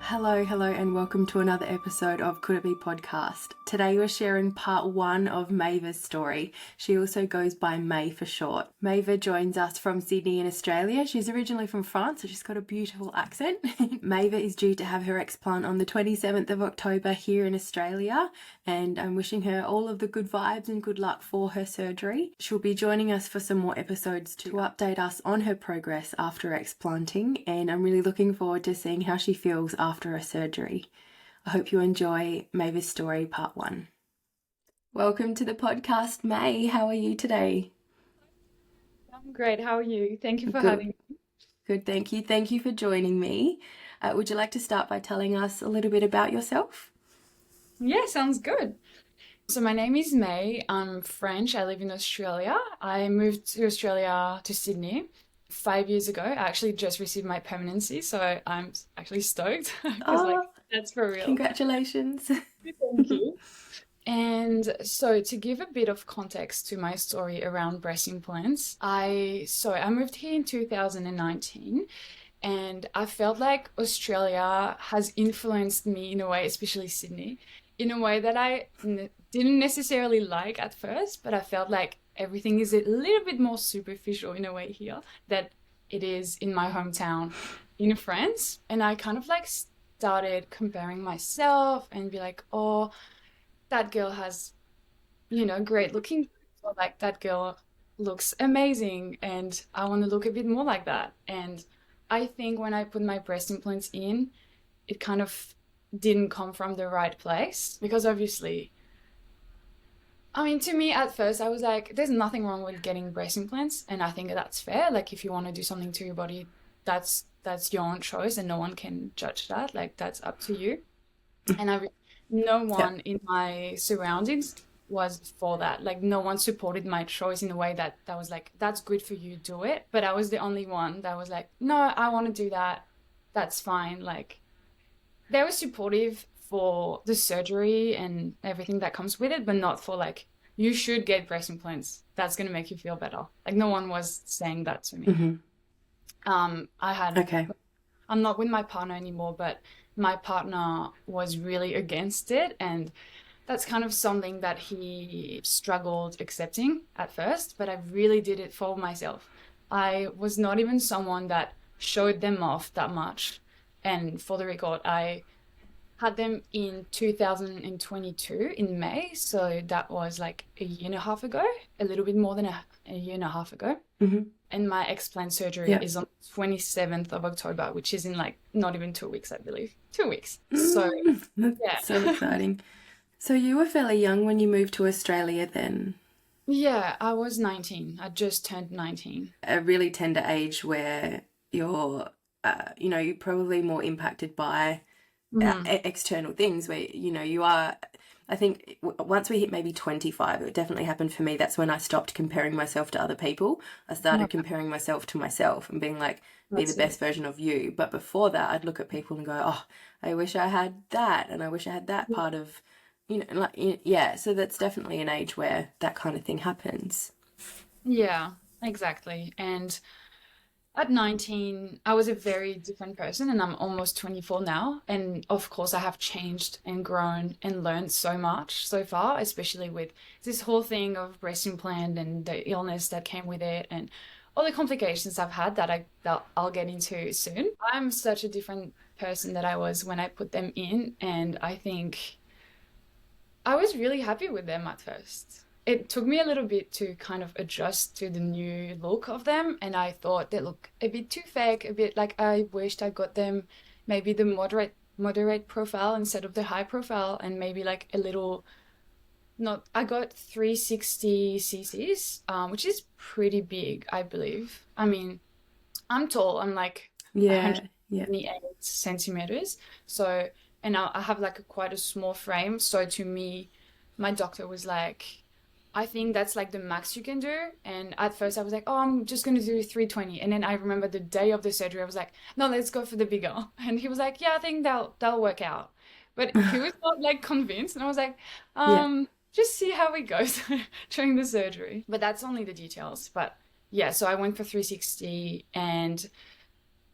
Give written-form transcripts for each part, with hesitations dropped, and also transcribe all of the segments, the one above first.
Hello, and welcome to another episode of Could It Be Podcast. Today we're sharing part one of Maëva's story. She also goes by May for short. Maëva joins us from Sydney in Australia. She's originally from France, so she's got a beautiful accent. Maëva is due to have her explant on the 27th of October here in Australia, and I'm wishing her all of the good vibes and good luck for her surgery. She'll be joining us for some more episodes to update us on her progress after explanting, and I'm really looking forward to seeing how she feels after a surgery. I hope you enjoy Maëva's story part one. Welcome to the podcast, May. How are you today? I'm great. How are you? Thank you for Good. having me. Good, thank you. Thank you for joining me. Would you like to start by telling us a little bit about yourself? Yeah, sounds good. So my name is May. I'm French. I live in Australia. I moved to Australia to Sydney 5 years ago. I actually just received my permanency, so I'm actually stoked because Oh, that's for real. congratulations. Thank you. And so to give a bit of context to my story around breast implants, I moved here in 2019 and I felt like Australia has influenced me in a way, especially Sydney, in a way that didn't necessarily like at first, but I felt like everything is a little bit more superficial in a way here that it is in my hometown in France. And I kind of like started comparing myself and be like, oh, that girl has, great looking, or like that girl looks amazing and I want to look a bit more like that. And I think when I put my breast implants in, it kind of didn't come from the right place because obviously, I mean, to me at first, I was like, there's nothing wrong with getting breast implants, and I think that's fair. Like, if you want to do something to your body, that's your own choice, and no one can judge that. Like, that's up to you. And no Yeah. one in my surroundings was for that. Like, no one supported my choice in a way that was like, that's good for you, do it. But I was the only one that was like, no, I want to do that. That's fine. Like, they were supportive for the surgery and everything that comes with it, but not for like, you should get breast implants. That's going to make you feel better. Like, no one was saying that to me. Mm-hmm. I had Okay. I'm not with my partner anymore, but my partner was really against it. And that's kind of something that he struggled accepting at first, but I really did it for myself. I was not even someone that showed them off that much. And for the record, I had them in 2022 in May. So that was like a year and a half ago, a little bit more than a year and a half ago. Mm-hmm. And my explant surgery Yeah. is on 27th of October, which is in like not even 2 weeks, I believe. 2 weeks. So yeah. That's so exciting. So you were fairly young when you moved to Australia then, Yeah, I was 19. I just turned 19. a really tender age where you're probably more impacted by Mm, external things where, you are, I think once we hit maybe 25, it definitely happened for me. That's when I stopped comparing myself to other people. I no, started comparing myself to myself and being like, be the that's it. best version of you. But before that, I'd look at people and go, oh, I wish I had that. And I wish I had that part of, yeah. So that's definitely an age where that kind of thing happens. Yeah, exactly. And at 19, I was a very different person, and I'm almost 24 now. And of course, I have changed and grown and learned so much so far, especially with this whole thing of breast implant and the illness that came with it and all the complications I've had that I'll get into soon. I'm such a different person that I was when I put them in, and I think I was really happy with them at first. It took me a little bit to kind of adjust to the new look of them, and I thought they look a bit too fake, a bit like I wished I got them maybe the moderate profile instead of the high profile, and maybe like a little not. I got 360 cc's, which is pretty big, I believe. I mean, I'm tall. I'm like Yeah, yeah. 178 centimeters. So, and I have like quite a small frame. So to me, my doctor was like, I think that's like the max you can do. And at first I was like, oh, I'm just going to do 320. And then I remember the day of the surgery, I was like, no, let's go for the bigger. And he was like, yeah, I think that'll work out. But he was not like convinced. And I was like, Yeah. just see how it goes during the surgery. But that's only the details. But yeah, so I went for 360 and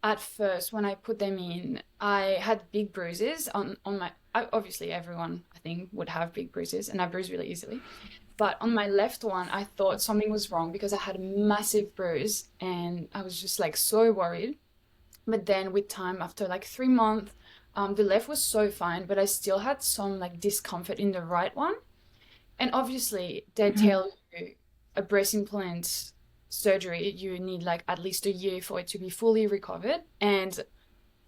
at first when I put them in, I had big bruises on my, obviously everyone I think would have big bruises, and I bruise really easily. But on my left one, I thought something was wrong because I had a massive bruise and I was just like so worried. But then with time, after like 3 months, the left was so fine, but I still had some like discomfort in the right one. And obviously, they Mhm. tell you a breast implant surgery, you need like at least a year for it to be fully recovered. And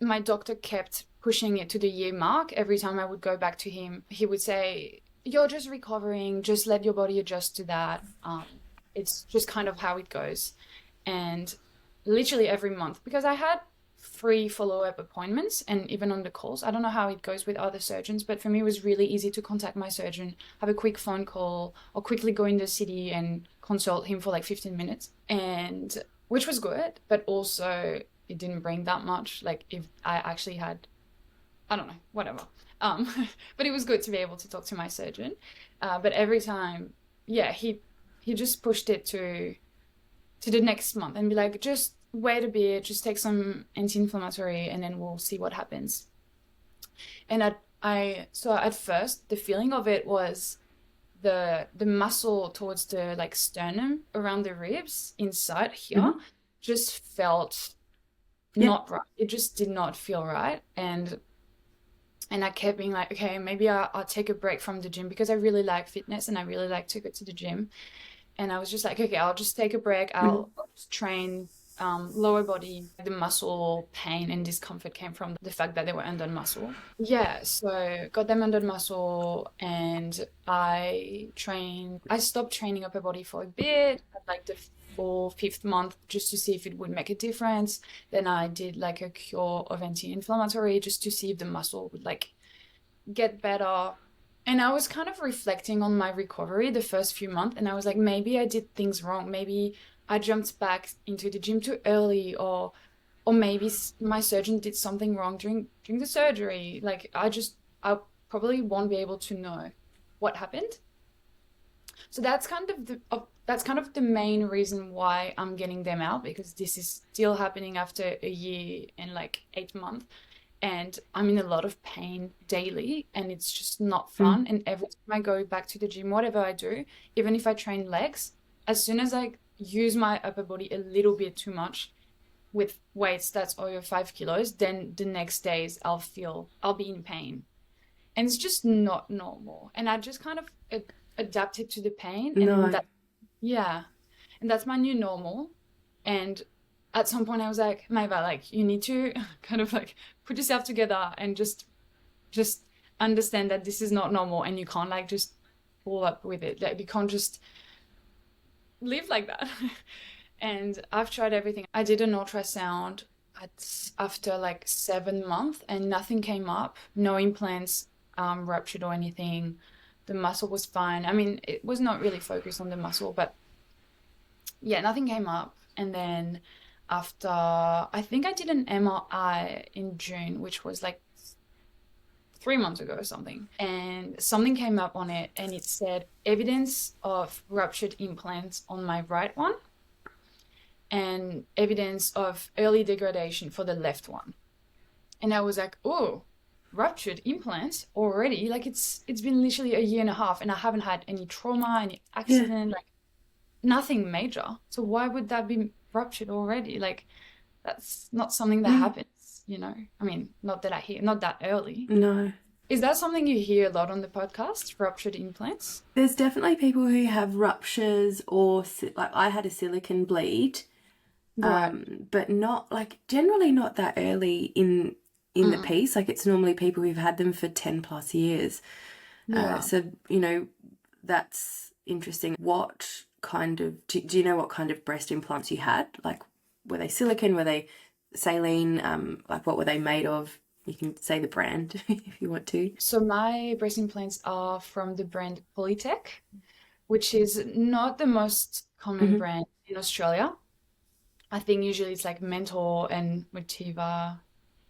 my doctor kept pushing it to the year mark. Every time I would go back to him, he would say, "You're just recovering, just let your body adjust to that. It's just kind of how it goes." And literally every month, because I had 3 follow-up appointments and even on the calls. I don't know how it goes with other surgeons, but for me, it was really easy to contact my surgeon, have a quick phone call, or quickly go in the city and consult him for like 15 minutes. And which was good, but also it didn't bring that much. Like if I actually had, I don't know, whatever. Um, but it was good to be able to talk to my surgeon. But every time, yeah, he just pushed it to the next month and be like, just wait a bit, just take some anti-inflammatory, and then we'll see what happens. And so at first, the feeling of it was the muscle towards the like sternum around the ribs inside here Mhm. just felt Yeah. not right. It just did not feel right. And I kept being like, okay, maybe I'll take a break from the gym because I really like fitness and I really like to go to the gym. And I was just like, okay, I'll just take a break. Mhm. I'll just train lower body. The muscle pain and discomfort came from the fact that they were under muscle. Yeah, so got them under muscle and I stopped training upper body for a bit, at like the 4th, 5th month, just to see if it would make a difference. Then I did like a cure of anti-inflammatory just to see if the muscle would like get better. And I was kind of reflecting on my recovery the first few months, and I was like, maybe I did things wrong. Maybe I jumped back into the gym too early, or maybe my surgeon did something wrong during the surgery. Like I probably won't be able to know what happened. So that's kind of the main reason why I'm getting them out, because this is still happening after a year and like 8 months, and I'm in a lot of pain daily and it's just not Mhm. fun. And every time I go back to the gym, whatever I do, even if I train legs, as soon as I use my upper body a little bit too much with weights that's over 5 kilos, then the next days I'll be in pain. And it's just not normal. And I just kind of adapted to the pain. And No. that, yeah, and that's my new normal. And at some point I was like, Maëva, like you need to kind of like put yourself together and just understand that this is not normal and you can't like just pull up with it. Like you can't just live like that. And I've tried everything. I did an ultrasound after like 7 months and nothing came up. No implants ruptured or anything. The muscle was fine. I mean, it was not really focused on the muscle, but yeah, nothing came up. And then after, I think I did an MRI in June, which was like 3 months ago or something. And something came up on it and it said evidence of ruptured implants on my right one and evidence of early degradation for the left one. And I was like, oh, ruptured implants already? Like it's been literally a year and a half and I haven't had any trauma, any Yeah. accident, like nothing major. So why would that be ruptured already? Like that's not something that Mm. happens, I mean, not that I hear, not that early. No. Is that something you hear a lot on the podcast, ruptured implants? There's definitely people who have ruptures or like I had a silicon bleed, Right. but not like generally not that early in the Mm. piece. Like it's normally people who've had them for 10 plus years. Yeah. So that's interesting. What kind of do you know what kind of breast implants you had? Like were they silicone? Were they saline? Like what were they made of? You can say the brand if you want to. So my breast implants are from the brand Polytech, which is not the most common Hmm. brand in Australia. I think usually it's like Mentor and Motiva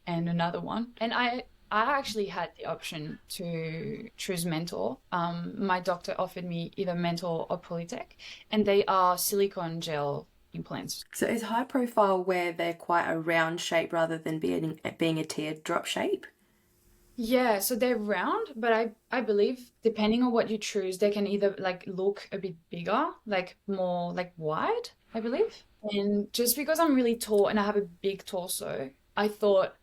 and another one. And I actually had the option to choose Mentor. My doctor offered me either Mentor or Polytech, and they are silicone gel implants. So is high profile where they're quite a round shape rather than being a teardrop shape? Yeah, so they're round, but I believe depending on what you choose, they can either like look a bit bigger, like more like wide, I believe. And just because I'm really tall and I have a big torso, I thought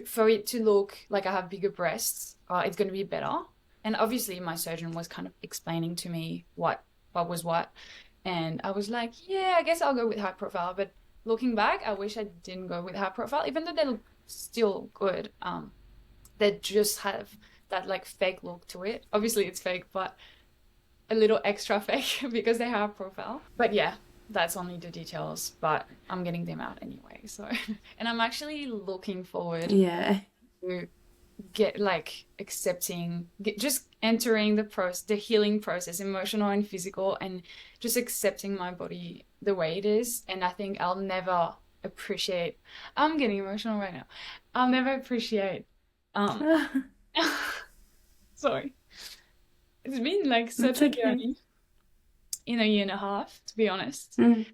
for it to look like I have bigger breasts, it's going to be better. And obviously, my surgeon was kind of explaining to me what was what, and I was like, yeah, I guess I'll go with high profile. But looking back, I wish I didn't go with high profile, even though they look still good. They just have that like fake look to it. Obviously, it's fake, but a little extra fake because they have profile. But yeah, that's only the details, but I'm getting them out anyway. So, and I'm actually looking forward Yeah. to get like just entering the healing process, emotional and physical, and just accepting my body the way it is. And I think I'll never appreciate, I'm getting emotional right now. I'll never appreciate, um, sorry. It's been like such It's a okay. journey in a year and a half, to be honest. Mm.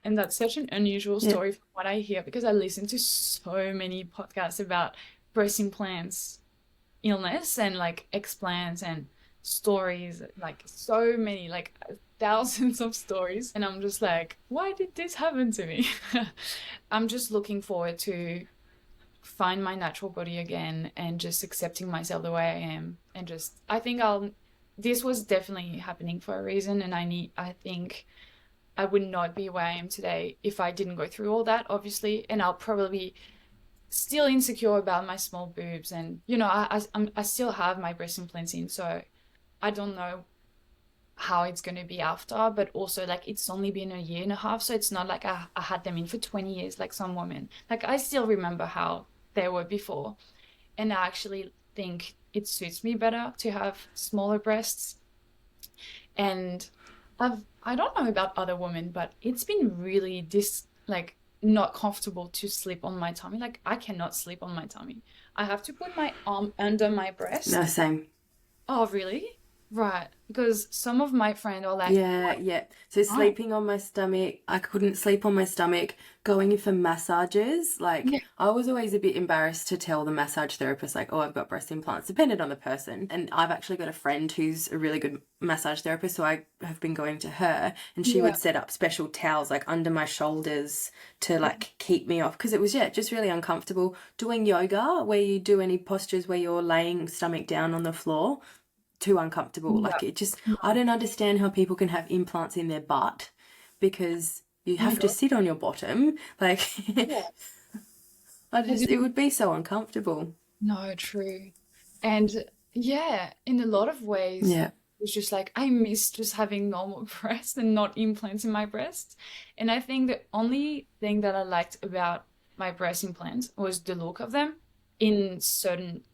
And that's such an unusual Yeah. story from what I hear because I listen to so many podcasts about breast implants illness and like explants and stories, like so many, like thousands of stories. And I'm just like, why did this happen to me? I'm just looking forward to find my natural body again and just accepting myself the way I am. And just, I think this was definitely happening for a reason. And I think I would not be where I am today if I didn't go through all that, obviously. And I'll probably still insecure about my small boobs, and I still have my breast implants in, so I don't know how it's going to be after. But also, like, it's only been a year and a half, so it's not like I had them in for 20 years like some women. Like, I still remember how they were before, and I actually think it suits me better to have smaller breasts. And I don't know about other women, but it's been really like not comfortable to sleep on my tummy. Like, I cannot sleep on my tummy. I have to put my arm under my No, breast. same. Oh, really? Right. Because some of my friends are like, Yeah, yeah. So oh, sleeping on my stomach, I couldn't sleep on my stomach. Going in for massages, like yeah, I was always a bit embarrassed to tell the massage therapist, like, oh, I've got breast implants, depended on the person. And I've actually got a friend who's a really good massage therapist, so I have been going to her, and she yeah, would set up special towels like under my shoulders to like keep me off because it was, yeah, just really uncomfortable. Doing yoga, where you do any postures where you're laying stomach down on the floor, too uncomfortable. yeah. Like it just, I don't understand how people can have implants in their butt because you Oh my have to God. sit on your bottom. Like, Yeah. I it didn't would be so uncomfortable. know, true. And yeah, in a lot of ways, Yeah. it's just like I miss just having normal breasts and not implants in my breasts. And I think the only thing that I liked about my breast implants was the look of them in certain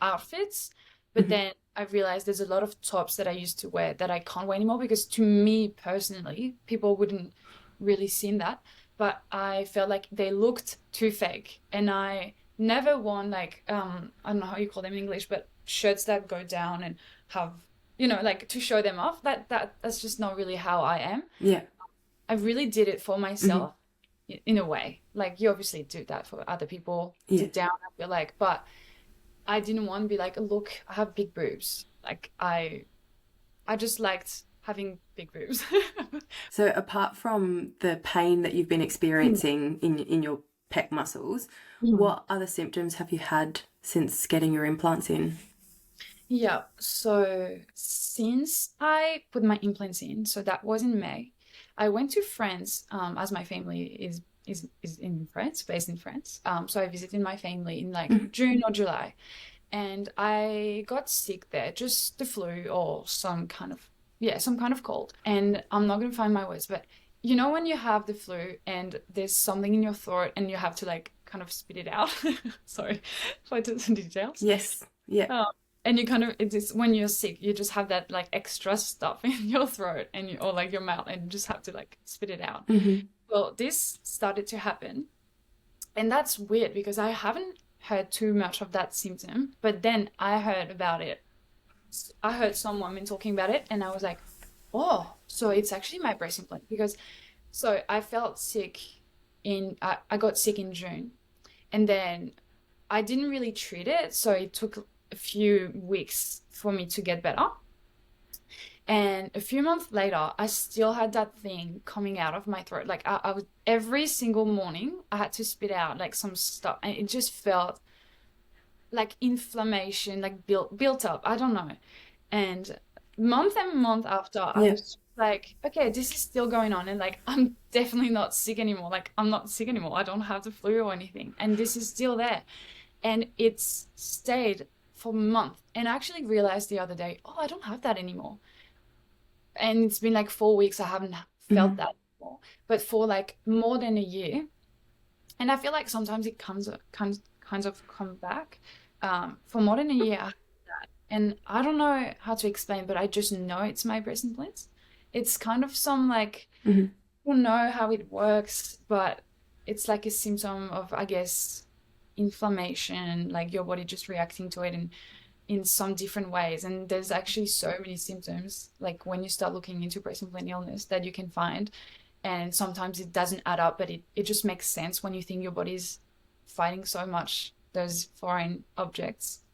outfits. But Mhm. then I realized there's a lot of tops that I used to wear that I can't wear anymore because to me personally, people wouldn't really seen that. But I felt like they looked too fake. And I never worn like I don't know how you call them in English, but shirts that go down and have like to show them off. That's just not really how I am. Yeah. I really did it for Hmm. myself in a way. Like you obviously do that for other people, Yeah. deep down, I feel like, but I didn't want to be like, look, I have big boobs. Like I just liked having big boobs. So apart from the pain that you've been Mm. experiencing in your pec muscles, Mm. what other symptoms have you had since getting your implants in? Yeah, so since I put my implants in, so that was in May, I went to France, as my family is in France, based in France. So I visited my family in like Mhm. June or July, and I got sick there, just the flu or some kind of cold. And I'm not gonna find my words, but when you have the flu and there's something in your throat and you have to like kind of spit it out. Sorry for the details. Yes. Yeah. Um, and you kind of it is when you're sick, you just have that like extra stuff in your throat or like your mouth, and you just have to like spit it out. Hmm. Well, this started to happen, and that's weird because I haven't heard too much of that symptom, but then I heard about it. I heard some women talking about it, and I was like, oh, so it's actually my breast implant because So I felt sick I got sick in June, and then I didn't really treat it, so it took a few weeks for me to get better. And a few months later, I still had that thing coming out of my throat. Like I was every single morning, I had to spit out like some stuff, and it just felt like inflammation, like built up. I don't know. And month after, I Yeah. was like, okay, this is still going on, and like I'm definitely not sick anymore. Like I'm not sick anymore. I don't have the flu or anything, and this is still there, and it's stayed for months. And I actually realized the other day, oh, I don't have that anymore. And it's been like 4 weeks. I haven't felt Mhm. that anymore, but for like more than a year. And I feel like sometimes it comes kind of come back. For more than a year, I had that, and I don't know how to explain, but I just know it's my breast implants. It's kind of some like Mhm. I don't know how it works, but it's like a symptom of, I guess, inflammation, like your body just reacting to it in some different ways. And there's actually so many symptoms, like when you start looking into breast implant illness, that you can find. And sometimes it doesn't add up, but it just makes sense when you think your body's fighting so much those foreign objects.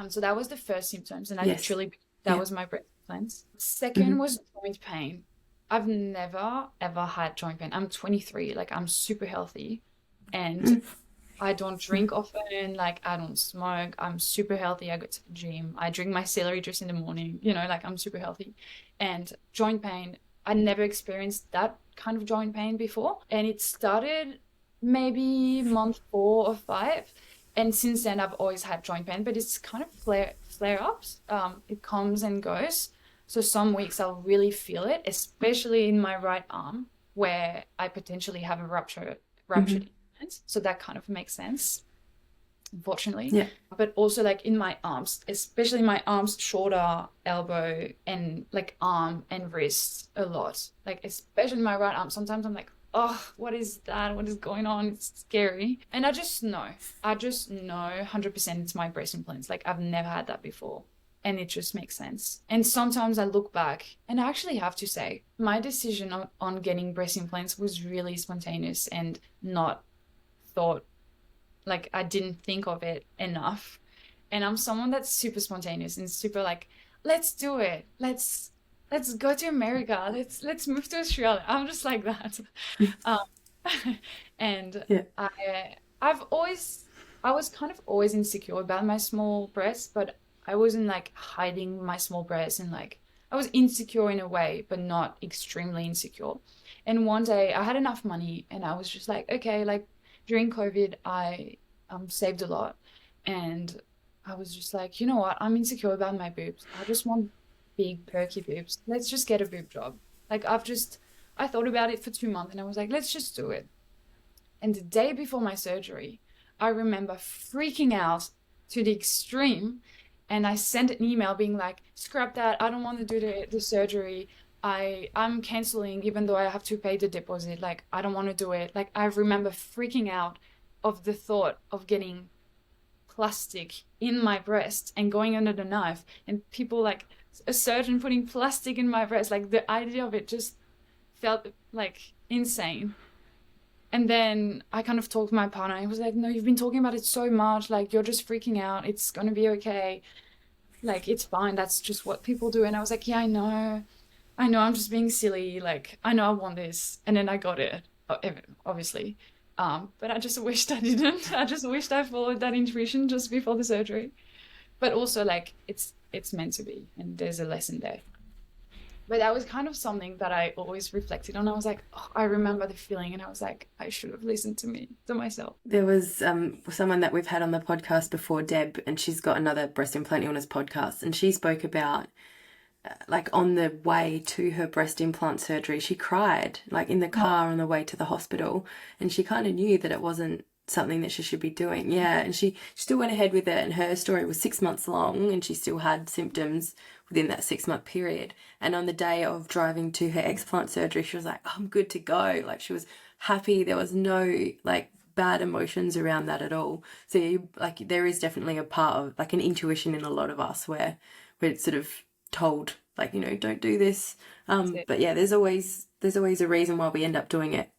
So that was the first symptoms, and I Yes. literally, that Yeah. was my breast implants. Mhm. Second was joint pain. I've never ever had joint pain. I'm 23, like I'm super healthy, and Mm. I don't drink often, like I don't smoke. I'm super healthy. I go to the gym. I drink my celery juice in the morning, like I'm super healthy. And joint pain, I never experienced that kind of joint pain before. And it started maybe month 4 or 5. And since then I've always had joint pain, but it's kind of flare ups. It comes and goes. So some weeks I'll really feel it, especially in my right arm where I potentially have a ruptured Mhm. ligament. So that kind of makes sense, unfortunately. Yeah. But also like in my arms, especially my arms, shoulder, elbow, and like arm and wrist a lot. Like especially my right arm. Sometimes I'm like, oh, what is that? What is going on? It's scary. And I just know 100% it's my breast implants. Like I've never had that before. And it just makes sense. And sometimes I look back and I actually have to say, my decision on getting breast implants was really spontaneous and not thought, like I didn't think of it enough. And I'm someone that's super spontaneous and super like, let's do it. Let's go to America. Let's move to Australia. I'm just like that. Um, and Yeah. I've always I was kind of always insecure about my small breasts, but I wasn't like hiding my small breasts, and like I was insecure in a way, but not extremely insecure. And one day I had enough money and I was just like, okay, like during COVID, I saved a lot, and I was just like, you know what? I'm insecure about my boobs. I just want big perky boobs. Let's just get a boob job. Like I thought about it for 2 months and I was like, let's just do it. And the day before my surgery, I remember freaking out to the extreme. And I sent an email being like, scrap that. I don't want to do the surgery. I'm canceling even though I have to pay the deposit. Like, I don't want to do it. Like, I remember freaking out of the thought of getting plastic in my breast and going under the knife, and people like a surgeon putting plastic in my breast. Like, the idea of it just felt like insane. And then I kind of talked to my partner. He was like, no, you've been talking about it so much. Like, you're just freaking out. It's going to be okay. Like, it's fine. That's just what people do. And I was like, yeah, I know. I know I'm just being silly. Like, I know I want this. And then I got it, obviously. But I just wished I didn't. I just wished I followed that intuition just before the surgery. But also, like, it's meant to be. And there's a lesson there. But that was kind of something that I always reflected on. I was like, oh, I remember the feeling, and I was like, I should have listened to myself. There was someone that we've had on the podcast before, Deb, and she's got another breast implant illness podcast, and she spoke about like on the way to her breast implant surgery, she cried like in the Oh, car on the way to the hospital, and she kind of knew that it wasn't something that she should be doing. Yeah, and she still went ahead with it, and her story was 6 months long, and she still had symptoms within that 6 month period. And on the day of driving to her explant surgery, she was like, oh, I'm good to go. Like she was happy. There was no like bad emotions around that at all. So like there is definitely a part of like an intuition in a lot of us where we're sort of told, like, you know, don't do this. it. But yeah, there's always a reason why we end up doing it.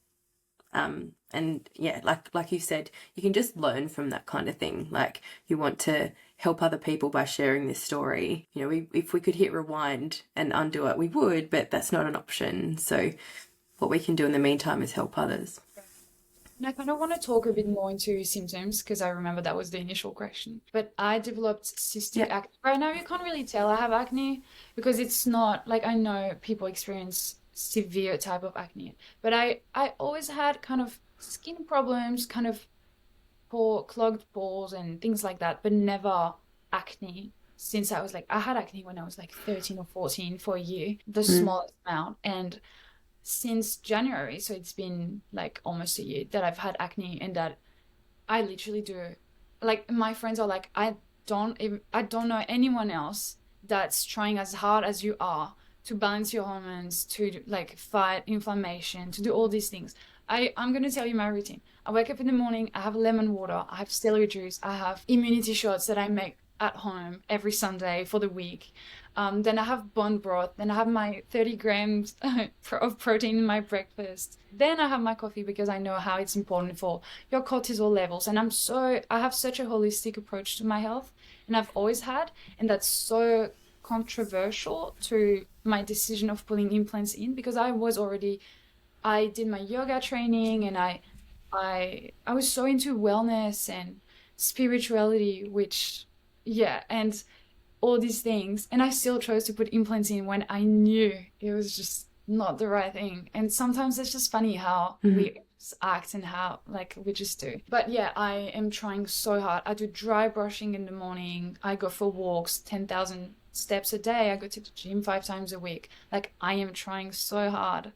And yeah, like you said, you can just learn from that kind of thing. Like, you want to help other people by sharing this story. You know, if we could hit rewind and undo it, we would, but that's not an option. So what we can do in the meantime is help others. And I kind of want to talk a bit more into symptoms because I remember that was the initial question. But I developed cystic acne. Right now, you can't really tell I have acne because it's not like, I know people experience severe type of acne, but I always had kind of skin problems, kind of clogged pores and things like that, but never acne. Since I was like, I had acne when I was like 13 or 14 for a year, the smallest amount. And since January, so it's been like almost a year that I've had acne, and that I literally do, like, my friends are like, I don't know anyone else that's trying as hard as you are to balance your hormones, to like fight inflammation, to do all these things. I'm going to tell you my routine. I wake up in the morning, I have lemon water, I have celery juice, I have immunity shots that I make at home every Sunday for the week. Then I have bone broth. Then I have my 30 grams of protein in my breakfast. Then I have my coffee because I know how it's important for your cortisol levels. And I have such a holistic approach to my health, and I've always had, and that's so controversial to my decision of putting implants in, because I did my yoga training, and I was so into wellness and spirituality, which, yeah, and all these things, and I still chose to put implants in when I knew it was just not the right thing. And sometimes it's just funny how we act and how, like, we just do. But yeah, I am trying so hard. I do dry brushing in the morning. I go for walks 10,000 steps a day. I go to the gym 5 times a week. Like, I am trying so hard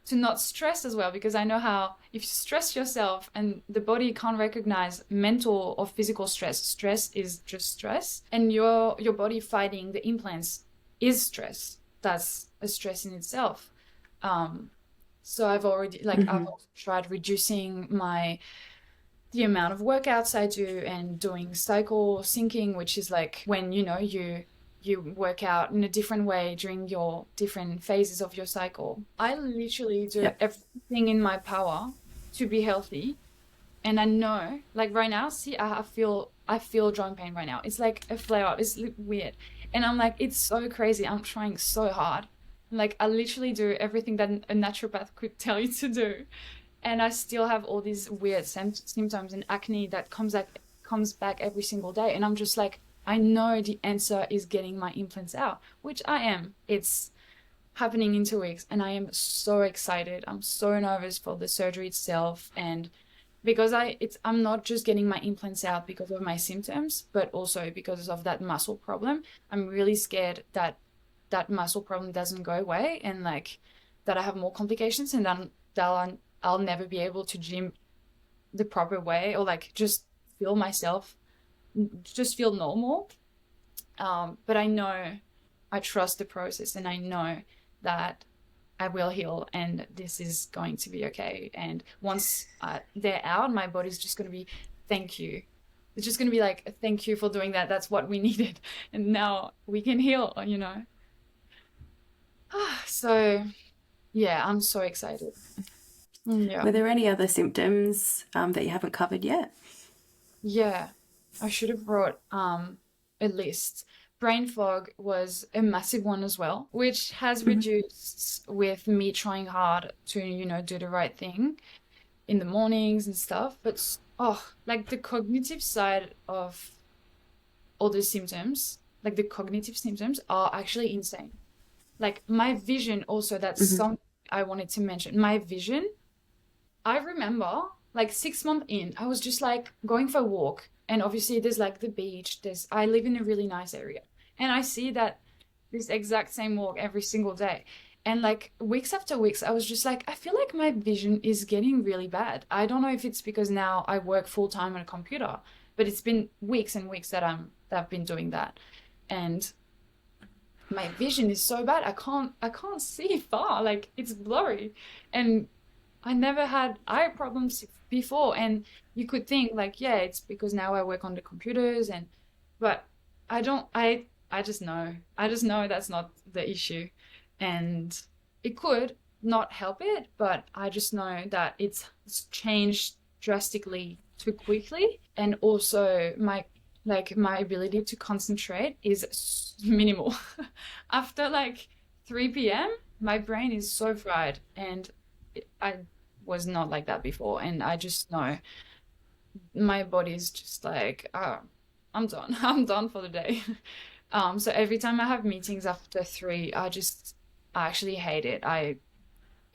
to not stress as well, because I know how if you stress yourself and the body can't recognize mental or physical stress is just stress, and your body fighting the implants is stress. That's a stress in itself. So I've already I've also tried reducing the amount of workouts I do, and doing cycle syncing, which is like when you work out in a different way during your different phases of your cycle. I literally do everything in my power to be healthy. And I know, like right now, see, I feel joint pain right now. It's like a flare up. It's weird. And I'm like, it's so crazy. I'm trying so hard. Like, I literally do everything that a naturopath could tell you to do. And I still have all these weird symptoms and acne that comes back every single day. And I'm just like, I know the answer is getting my implants out, which I am. It's happening in 2 weeks, and I am so excited. I'm so nervous for the surgery itself, and because I'm not just getting my implants out because of my symptoms, but also because of that muscle problem. I'm really scared that that muscle problem doesn't go away, and like that I have more complications, and then I'll never be able to gym the proper way, or like just feel myself, just feel normal. But I know, I trust the process, and I know that I will heal, and this is going to be okay. And once they're out, my body's just going to be, thank you. It's just going to be like, thank you for doing that. That's what we needed. And now we can heal, you know. So, yeah, I'm so excited. Yeah. Were there any other symptoms that you haven't covered yet? Yeah, I should have brought a list. Brain fog was a massive one as well, which has reduced with me trying hard to, do the right thing in the mornings and stuff. But like the cognitive side of all the symptoms, like the cognitive symptoms are actually insane. Like my vision also, that's something I wanted to mention. My vision, I remember like 6 months in, I was just like going for a walk. And obviously there's like the beach, I live in a really nice area. And I see that this exact same walk every single day. And like weeks after weeks, I was just like, I feel like my vision is getting really bad. I don't know if it's because now I work full time on a computer, but it's been weeks and weeks that I've been doing that. And my vision is so bad. I can't see far. Like it's blurry. And I never had eye problems before. And you could think like, yeah, it's because now I work on the computers, but I I just know that's not the issue, and it could not help it, but I just know that it's changed drastically too quickly, and also my ability to concentrate is minimal. After like 3 p.m., my brain is so fried, and I was not like that before, and I just know my body's just like, oh, I'm done. I'm done for the day. So every time I have meetings after 3, I actually hate it.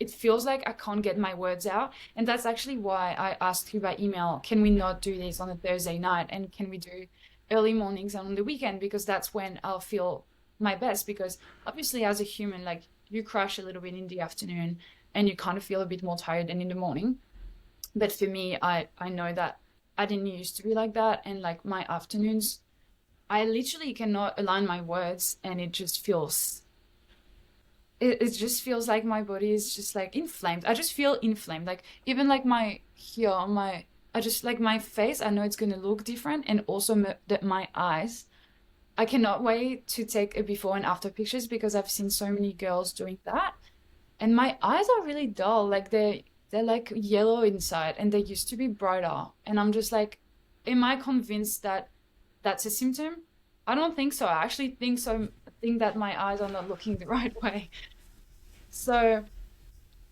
It feels like I can't get my words out. And that's actually why I asked you by email, can we not do this on a Thursday night? And can we do early mornings and on the weekend? Because that's when I'll feel my best. Because obviously, as a human, like you crash a little bit in the afternoon and you kind of feel a bit more tired than in the morning. But for me, I know that I didn't used to be like that. And like my afternoons, I literally cannot align my words, and it just feels like my body is just like inflamed. I just feel inflamed. Like even like my here, my I just like my face. I know it's gonna look different, and also my eyes. I cannot wait to take a before and after pictures because I've seen so many girls doing that, and my eyes are really dull. Like they're like yellow inside, and they used to be brighter. And I'm just like, am I convinced that that's a symptom? I don't think so. I actually think so. I think that my eyes are not looking the right way. So,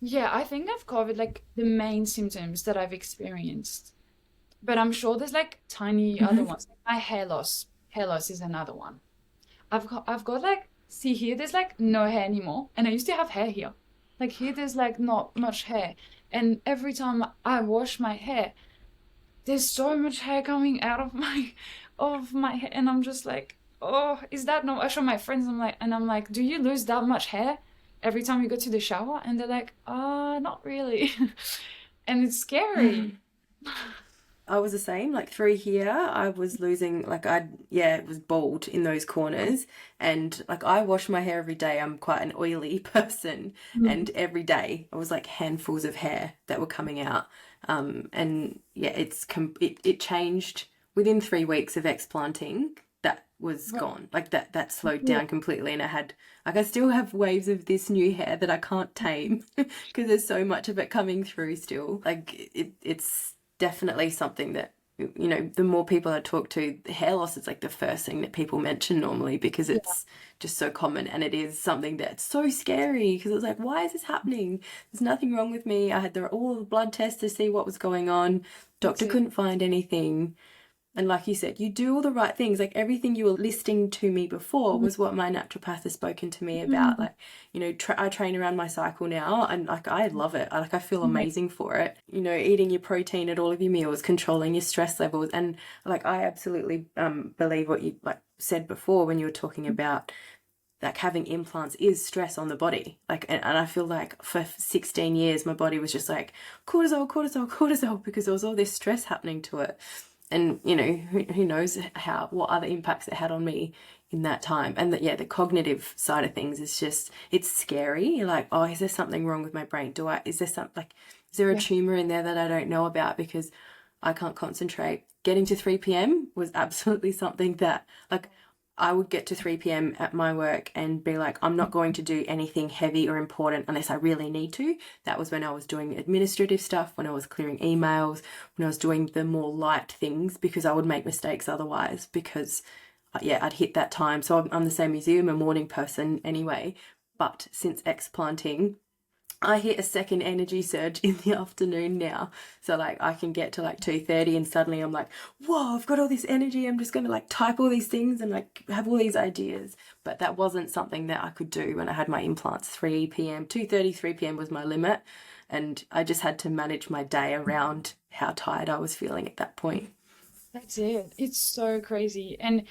yeah, I think I've covered like the main symptoms that I've experienced. But I'm sure there's like tiny other Hmm. ones. My hair loss. Hair loss is another one. I've got like, see here, there's like no hair anymore. And I used to have hair here. Like here there's like not much hair. And every time I wash my hair, there's so much hair coming out of my hair, and I'm just like, oh, is that no? I show my friends, I'm like, do you lose that much hair every time you go to the shower? And they're like, not really. And it's scary. I was the same. Like through here, I was losing, like, yeah, it was bald in those corners. And like, I wash my hair every day. I'm quite an oily person. Mhm. And every day, I was like handfuls of hair that were coming out. And yeah, it changed within 3 weeks of explanting. That was Right. gone. Like that slowed Yeah. down completely. And I still have waves of this new hair that I can't tame because there's so much of it coming through still. Like it's definitely something that the more people I talk to, hair loss is like the first thing that people mention normally because Yeah. it's just so common, and it is something that's so scary because it's like, why is this happening? There's nothing wrong with me. I had all the blood tests to see what was going on. That's Doctor it. couldn't find anything. And like you said, you do all the right things. Like everything you were listing to me before was what my naturopath has spoken to me about. Mhm. Like, I train around my cycle now, and like I love it. I feel Amazing. amazing for it. Eating your protein at all of your meals, controlling your stress levels, and like I absolutely believe what you like said before when you were talking about like having implants is stress on the body. Like, and I feel like for 16 years my body was just like cortisol, cortisol, cortisol because there was all this stress happening to it. And who knows what other impacts it had on me in that time. And that, yeah, the cognitive side of things is just, it's scary. You're like, oh, is there something wrong with my brain? Is there something like, is there a Yeah. tumor in there that I don't know about because I can't concentrate? Getting to 3 p.m. was absolutely something that, like, I would get to 3 p.m. at my work and be like, I'm not going to do anything heavy or important unless I really need to. That was when I was doing administrative stuff, when I was clearing emails, when I was doing the more light things because I would make mistakes otherwise because, yeah, I'd hit that time. So I'm the same as you, I'm a morning person anyway. But since explanting, I hit a second energy surge in the afternoon now. So like I can get to like 2:30 and suddenly I'm like, whoa, I've got all this energy. I'm just going to like type all these things and like have all these ideas. But that wasn't something that I could do when I had my implants. 3 p.m., 2:30, 3 p.m. was my limit. And I just had to manage my day around how tired I was feeling at that point. That's it. It's so crazy. And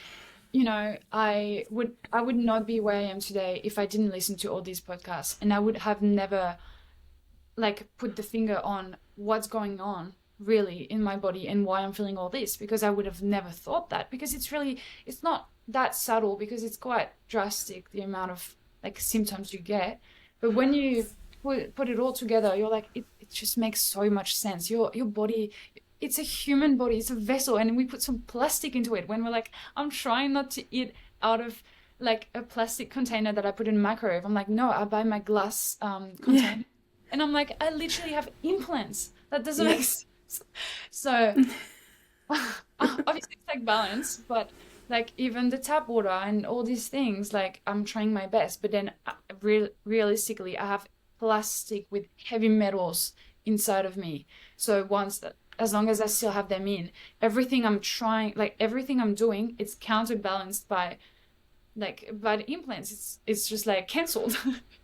I would not be where I am today if I didn't listen to all these podcasts, and I would have never like put the finger on what's going on really in my body and why I'm feeling all this, because I would have never thought that, because it's not that subtle, because it's quite drastic the amount of like symptoms you get. But when you put it all together, you're like, it just makes so much sense. Your body, it's a human body, it's a vessel, and we put some plastic into it when we're like, I'm trying not to eat out of like a plastic container that I put in a microwave. I'm like, no, I buy my glass container. And I'm like, I literally have implants. That doesn't Yeah. make sense. So obviously it's like balance, but like even the tap water and all these things, like I'm trying my best, but then realistically, I have plastic with heavy metals inside of me. So once that, as long as I still have them in, everything I'm trying, like everything I'm doing, it's counterbalanced by the implants. It's just like cancelled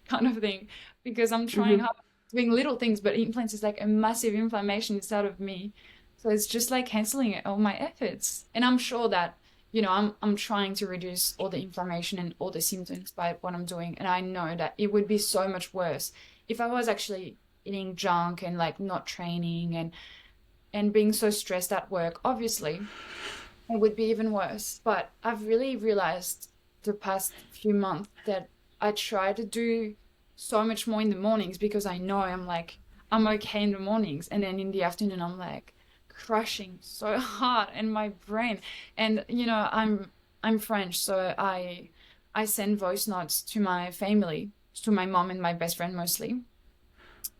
kind of thing because I'm trying Hmm. hard doing little things, but implants is like a massive inflammation inside of me. So it's just like canceling all my efforts. And I'm sure that, I'm trying to reduce all the inflammation and all the symptoms by what I'm doing. And I know that it would be so much worse if I was actually eating junk and like not training and being so stressed at work. Obviously, it would be even worse. But I've really realized the past few months that I try to do so much more in the mornings because I know I'm okay in the mornings, and then in the afternoon I'm like crushing so hard in my brain. And I'm French, so I send voice notes to my family, to my mom and my best friend mostly.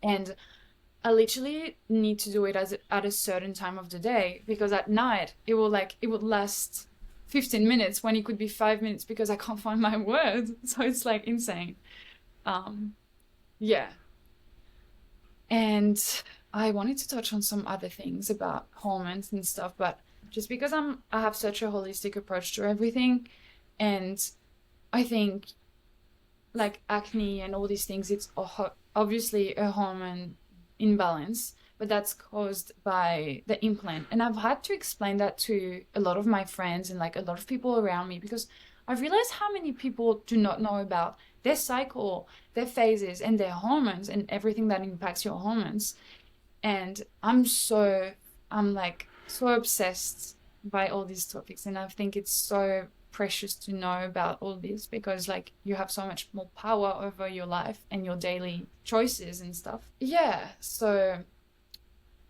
And I literally need to do it at a certain time of the day because at night it would last 15 minutes when it could be 5 minutes because I can't find my words. So it's like insane. Um, yeah. And I wanted to touch on some other things about hormones and stuff, but just because I have such a holistic approach to everything, and I think like acne and all these things, it's obviously a hormone imbalance, but that's caused by the implant. And I've had to explain that to a lot of my friends and like a lot of people around me because I've realized how many people do not know about their cycle, their phases, and their hormones and everything that impacts your hormones. And I'm like so obsessed by all these topics. And I think it's so precious to know about all this because like you have so much more power over your life and your daily choices and stuff. Yeah. So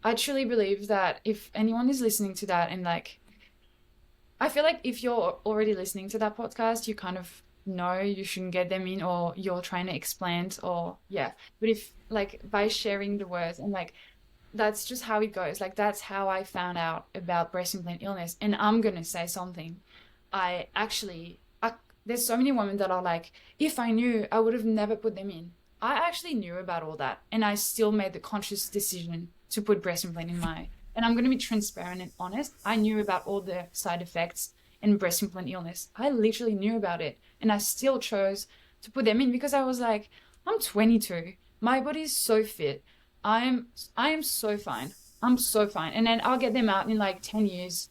I truly believe that if anyone is listening to that and like, I feel like if you're already listening to that podcast, you kind of know you shouldn't get them in or you're trying to explain or yeah. But if like by sharing the words and like that's just how it goes. Like that's how I found out about breast implant illness. And I'm gonna say something. I actually, there's so many women that are like, if I knew, I would have never put them in. I actually knew about all that, and I still made the conscious decision to put breast implant in my. And I'm gonna be transparent and honest. I knew about all the side effects and breast implant illness. I literally knew about it, and I still chose to put them in because I was like, I'm 22. My body is so fit. I'm I am so fine. I'm so fine. And then I'll get them out in like 10 years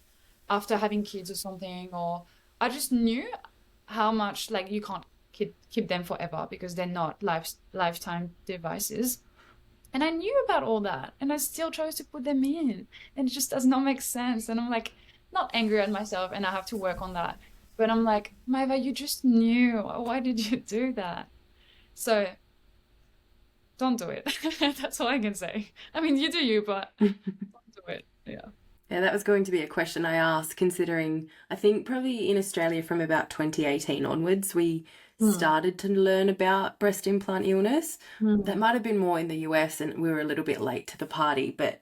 after having kids or something. Or I just knew how much like you can't keep them forever because they're not lifetime devices. And I knew about all that and I still chose to put them in. And it just does not make sense. And I'm like not angry at myself and I have to work on that. But I'm like, Maëva, you just knew. Why did you do that? So don't do it. That's all I can say. I mean, you do you, but don't do it. Yeah. Yeah, that was going to be a question I asked, considering I think probably in Australia from about 2018 onwards, we Hmm. started to learn about breast implant illness. That Hmm. might have been more in the US and we were a little bit late to the party, but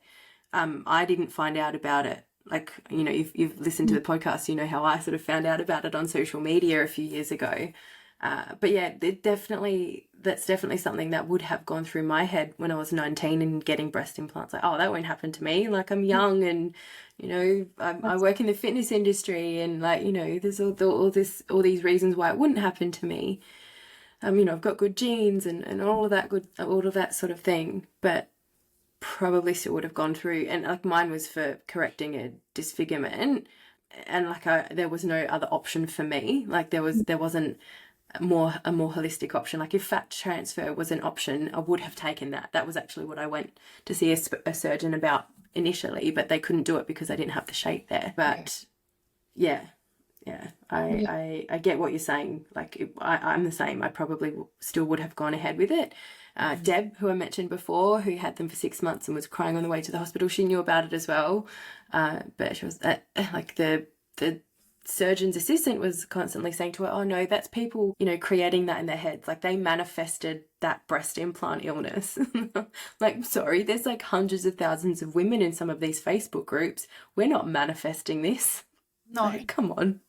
I didn't find out about it. Like, you've listened to the podcast, you know how I sort of found out about it on social media a few years ago. But yeah, that's definitely something that would have gone through my head when I was 19 and getting breast implants. Like, oh, that won't happen to me. Like, I'm young and, I That's work in the fitness industry and like, there's all these reasons why it wouldn't happen to me. I've got good genes and all of that sort of thing, but probably still would have gone through. And like mine was for correcting a disfigurement and like there was no other option for me. Like there wasn't a more holistic option. Like if fat transfer was an option, I would have taken that. That was actually what I went to see a surgeon about initially, but they couldn't do it because I didn't have the shape there. yeah. But yeah, yeah, Yeah. I get what you're saying. Like I'm the same. I probably still would have gone ahead with it. Deb, who I mentioned before, who had them for 6 months and was crying on the way to the hospital, she knew about it as well. But she was like the surgeon's assistant was constantly saying to her, oh no, that's people, creating that in their heads. Like they manifested that breast implant illness. Like, sorry, there's like hundreds of thousands of women in some of these Facebook groups. We're not manifesting this. No. Like, come on.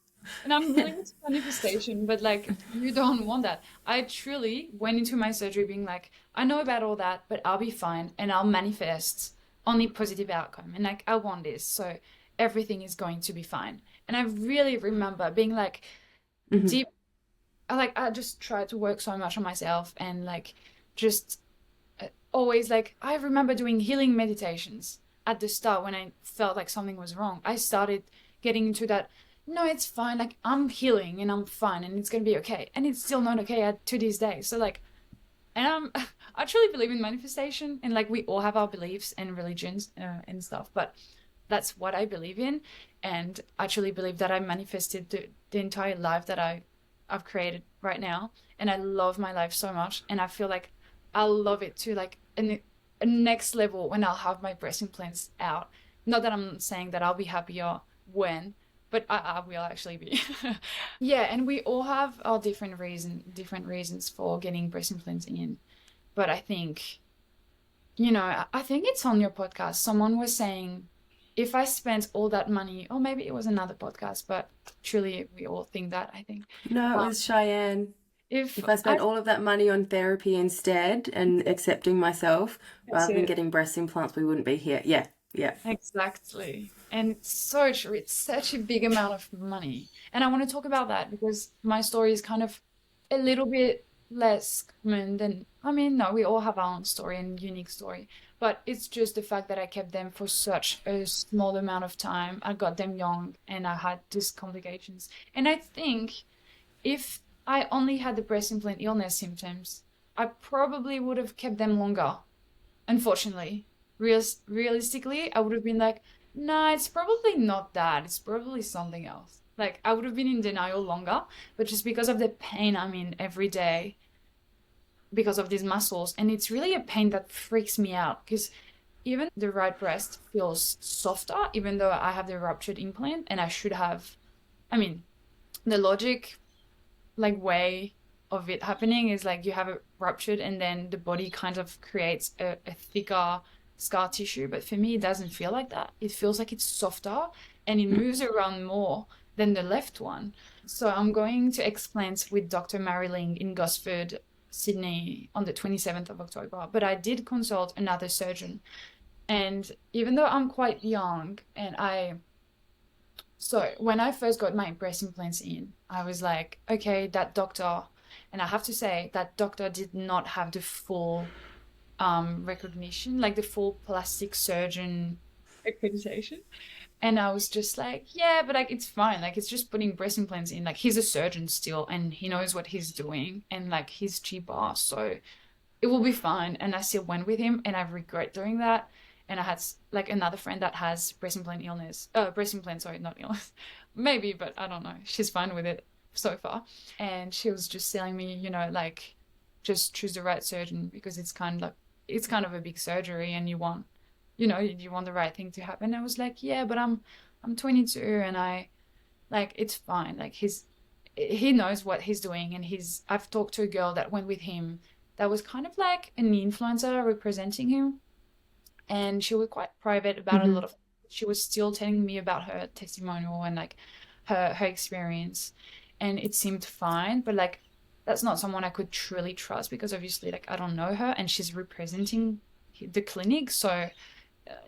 And I'm really into manifestation, but like you don't want that. I truly went into my surgery being like, I know about all that, but I'll be fine and I'll manifest only positive outcome. And like I want this, so everything is going to be fine. And I really remember being like deep, I just tried to work so much on myself and like just always like I remember doing healing meditations at the start when I felt like something was wrong. I started getting into that, no, it's fine, like I'm healing and I'm fine and it's gonna be okay. And it's still not okay to this day. So like, and I truly believe in manifestation, and like we all have our beliefs and religions and stuff, but that's what I believe in. And I truly believe that I manifested the entire life that I've created right now. And I love my life so much. And I feel like I'll love it to like a next level when I'll have my breast implants out. Not that I'm saying that I'll be happier when, but I will actually be. Yeah, and we all have our different reasons for getting breast implants in. But I think, I think it's on your podcast. Someone was saying, if I spent all that money, or maybe it was another podcast, but truly we all think that, I think. No, it was Cheyenne. If I spent all of that money on therapy instead and accepting myself rather than getting breast implants, we wouldn't be here. Yeah, yeah. Exactly. And it's so true. It's such a big amount of money. And I want to talk about that because my story is kind of a little bit less common than, I mean, no, we all have our own story and unique story. But it's just the fact that I kept them for such a small amount of time. I got them young and I had these complications. And I think if I only had the breast implant illness symptoms, I probably would have kept them longer. Unfortunately, realistically, I would have been like, nah, it's probably not that. It's probably something else. Like I would have been in denial longer, but just because of the pain I'm in every day, because of these muscles, and it's really a pain that freaks me out because even the right breast feels softer, even though I have the ruptured implant, and I should have. I mean, the logic like way of it happening is like you have it ruptured and then the body kind of creates a thicker scar tissue, but for me it doesn't feel like that. It feels like it's softer and it moves around more than the left one. So I'm going to explant with Dr. Marilyn in Gosford, Sydney on the 27th of October, but I did consult another surgeon, and even though I'm quite young and so when I first got my breast implants in, I was like, okay, that doctor, and I have to say that doctor did not have the full recognition, like the full plastic surgeon accreditation. And I was just like, yeah, but like it's fine. Like it's just putting breast implants in. Like he's a surgeon still and he knows what he's doing and like he's cheaper, so it will be fine. And I still went with him and I regret doing that. And I had like another friend that has breast implant, sorry, not illness, maybe, but I don't know. She's fine with it so far. And she was just telling me, like just choose the right surgeon because it's kind of a big surgery and you want the right thing to happen. I was like, yeah, but I'm 22 and I like it's fine. Like he knows what he's doing and I've talked to a girl that went with him that was kind of like an influencer representing him. And she was quite private about a lot of. She was still telling me about her testimonial and like her experience, and it seemed fine. But like, that's not someone I could truly trust because obviously, like, I don't know her, and she's representing the clinic. So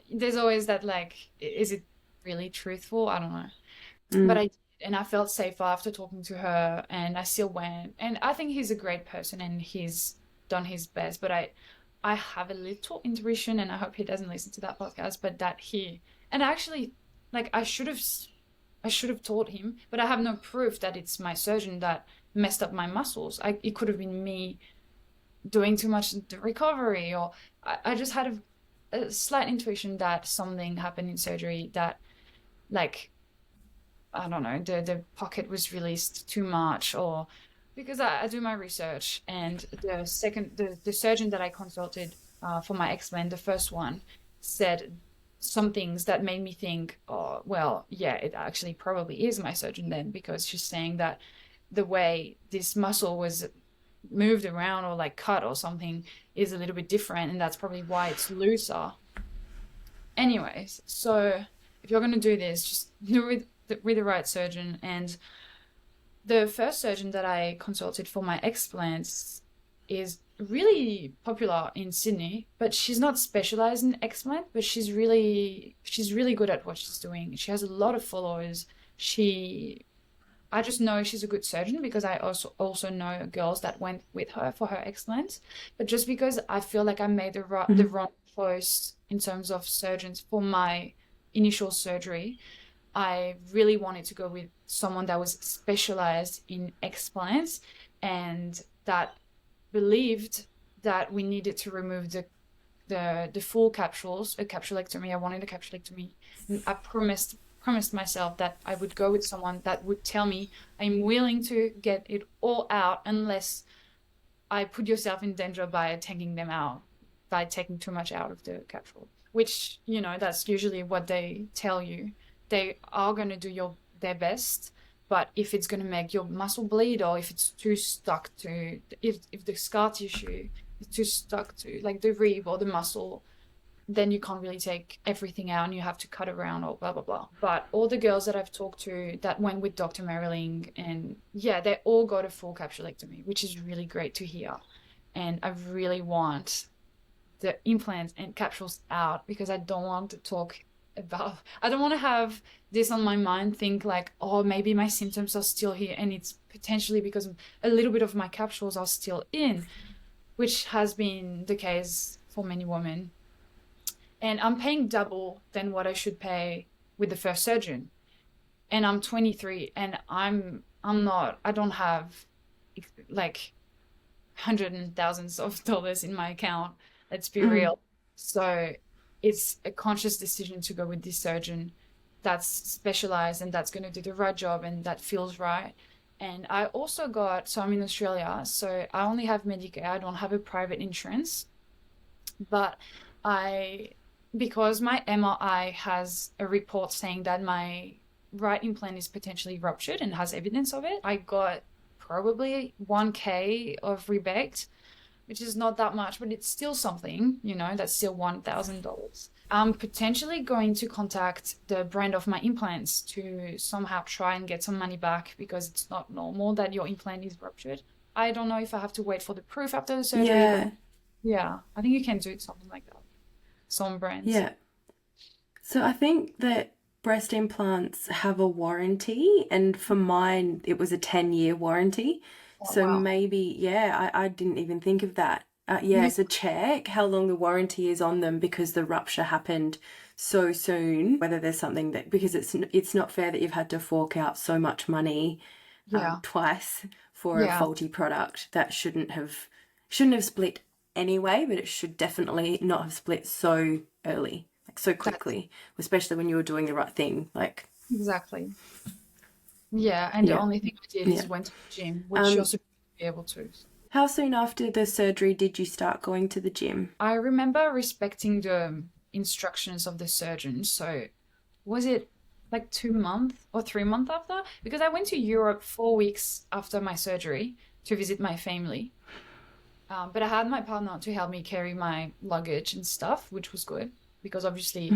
there's always that like, is it really truthful? I don't know. But I did, and I felt safer after talking to her, and I still went. And I think he's a great person, and he's done his best. But I have a little intuition, and I hope he doesn't listen to that podcast, but that and actually, like I should have told him, but I have no proof that it's my surgeon that messed up my muscles. It could have been me doing too much the recovery, or I just had a slight intuition that something happened in surgery that, like, I don't know, the pocket was released too much, or because I do my research, and the surgeon that I consulted for my explant, the first one, said some things that made me think, oh, well, yeah, it actually probably is my surgeon then, because she's saying that the way this muscle was moved around or like cut or something is a little bit different, and that's probably why it's looser. Anyways, so if you're going to do this, just do it with the right surgeon. And the first surgeon that I consulted for my explants is really popular in Sydney, but she's not specialized in explant, but she's really good at what she's doing. She has a lot of followers. She I just know she's a good surgeon because I also know girls that went with her for her explants. But just because I feel like I made the wrong choice in terms of surgeons for my initial surgery, I really wanted to go with someone that was specialized in explants and that believed that we needed to remove the full capsules, a capsulectomy. I wanted a capsulectomy. And I promised myself that I would go with someone that would tell me I'm willing to get it all out unless I put yourself in danger by taking them out, by taking too much out of the capsule. Which, that's usually what they tell you. They are going to do their best, but if it's going to make your muscle bleed, or if it's too stuck to, if the scar tissue is too stuck to like the rib or the muscle, then you can't really take everything out and you have to cut around or blah blah blah. But all the girls that I've talked to that went with Dr. Marilyn, and yeah, they all got a full capsulectomy, which is really great to hear. And I really want the implants and capsules out because I don't want to talk about, I don't want to have this on my mind, think like, oh, maybe my symptoms are still here and it's potentially because a little bit of my capsules are still in, which has been the case for many women. And I'm paying double than what I should pay with the first surgeon. And I'm 23 and I don't have like hundreds and thousands of dollars in my account. Let's be real. So it's a conscious decision to go with this surgeon that's specialized and that's going to do the right job and that feels right. And I also so I'm in Australia, so I only have Medicare. I don't have a private insurance, but because my MRI has a report saying that my right implant is potentially ruptured and has evidence of it, I got probably 1K of rebate, which is not that much, but it's still something, that's still $1,000. I'm potentially going to contact the brand of my implants to somehow try and get some money back because it's not normal that your implant is ruptured. I don't know if I have to wait for the proof after the surgery. Yeah. Yeah, I think you can do something like that. Some brands. Yeah. So I think that breast implants have a warranty, and for mine, it was a 10-year warranty. Oh, So wow. maybe, yeah, I didn't even think of that. Yeah, so check how long the warranty is on them because the rupture happened so soon, whether there's something that, because it's not fair that you've had to fork out so much money Yeah. twice for a Yeah. faulty product that shouldn't have split anyway, but it should definitely not have split so early, like so quickly, especially when you were doing the right thing. Like, Exactly. Yeah, and the yeah. only thing I did is went to the gym, which you're supposed to be able to. How soon after the surgery did you start going to the gym? I remember respecting the instructions of the surgeon. So was it like 2 months or 3 months after? Because I went to Europe 4 weeks after my surgery to visit my family. But I had my partner to help me carry my luggage and stuff, which was good because obviously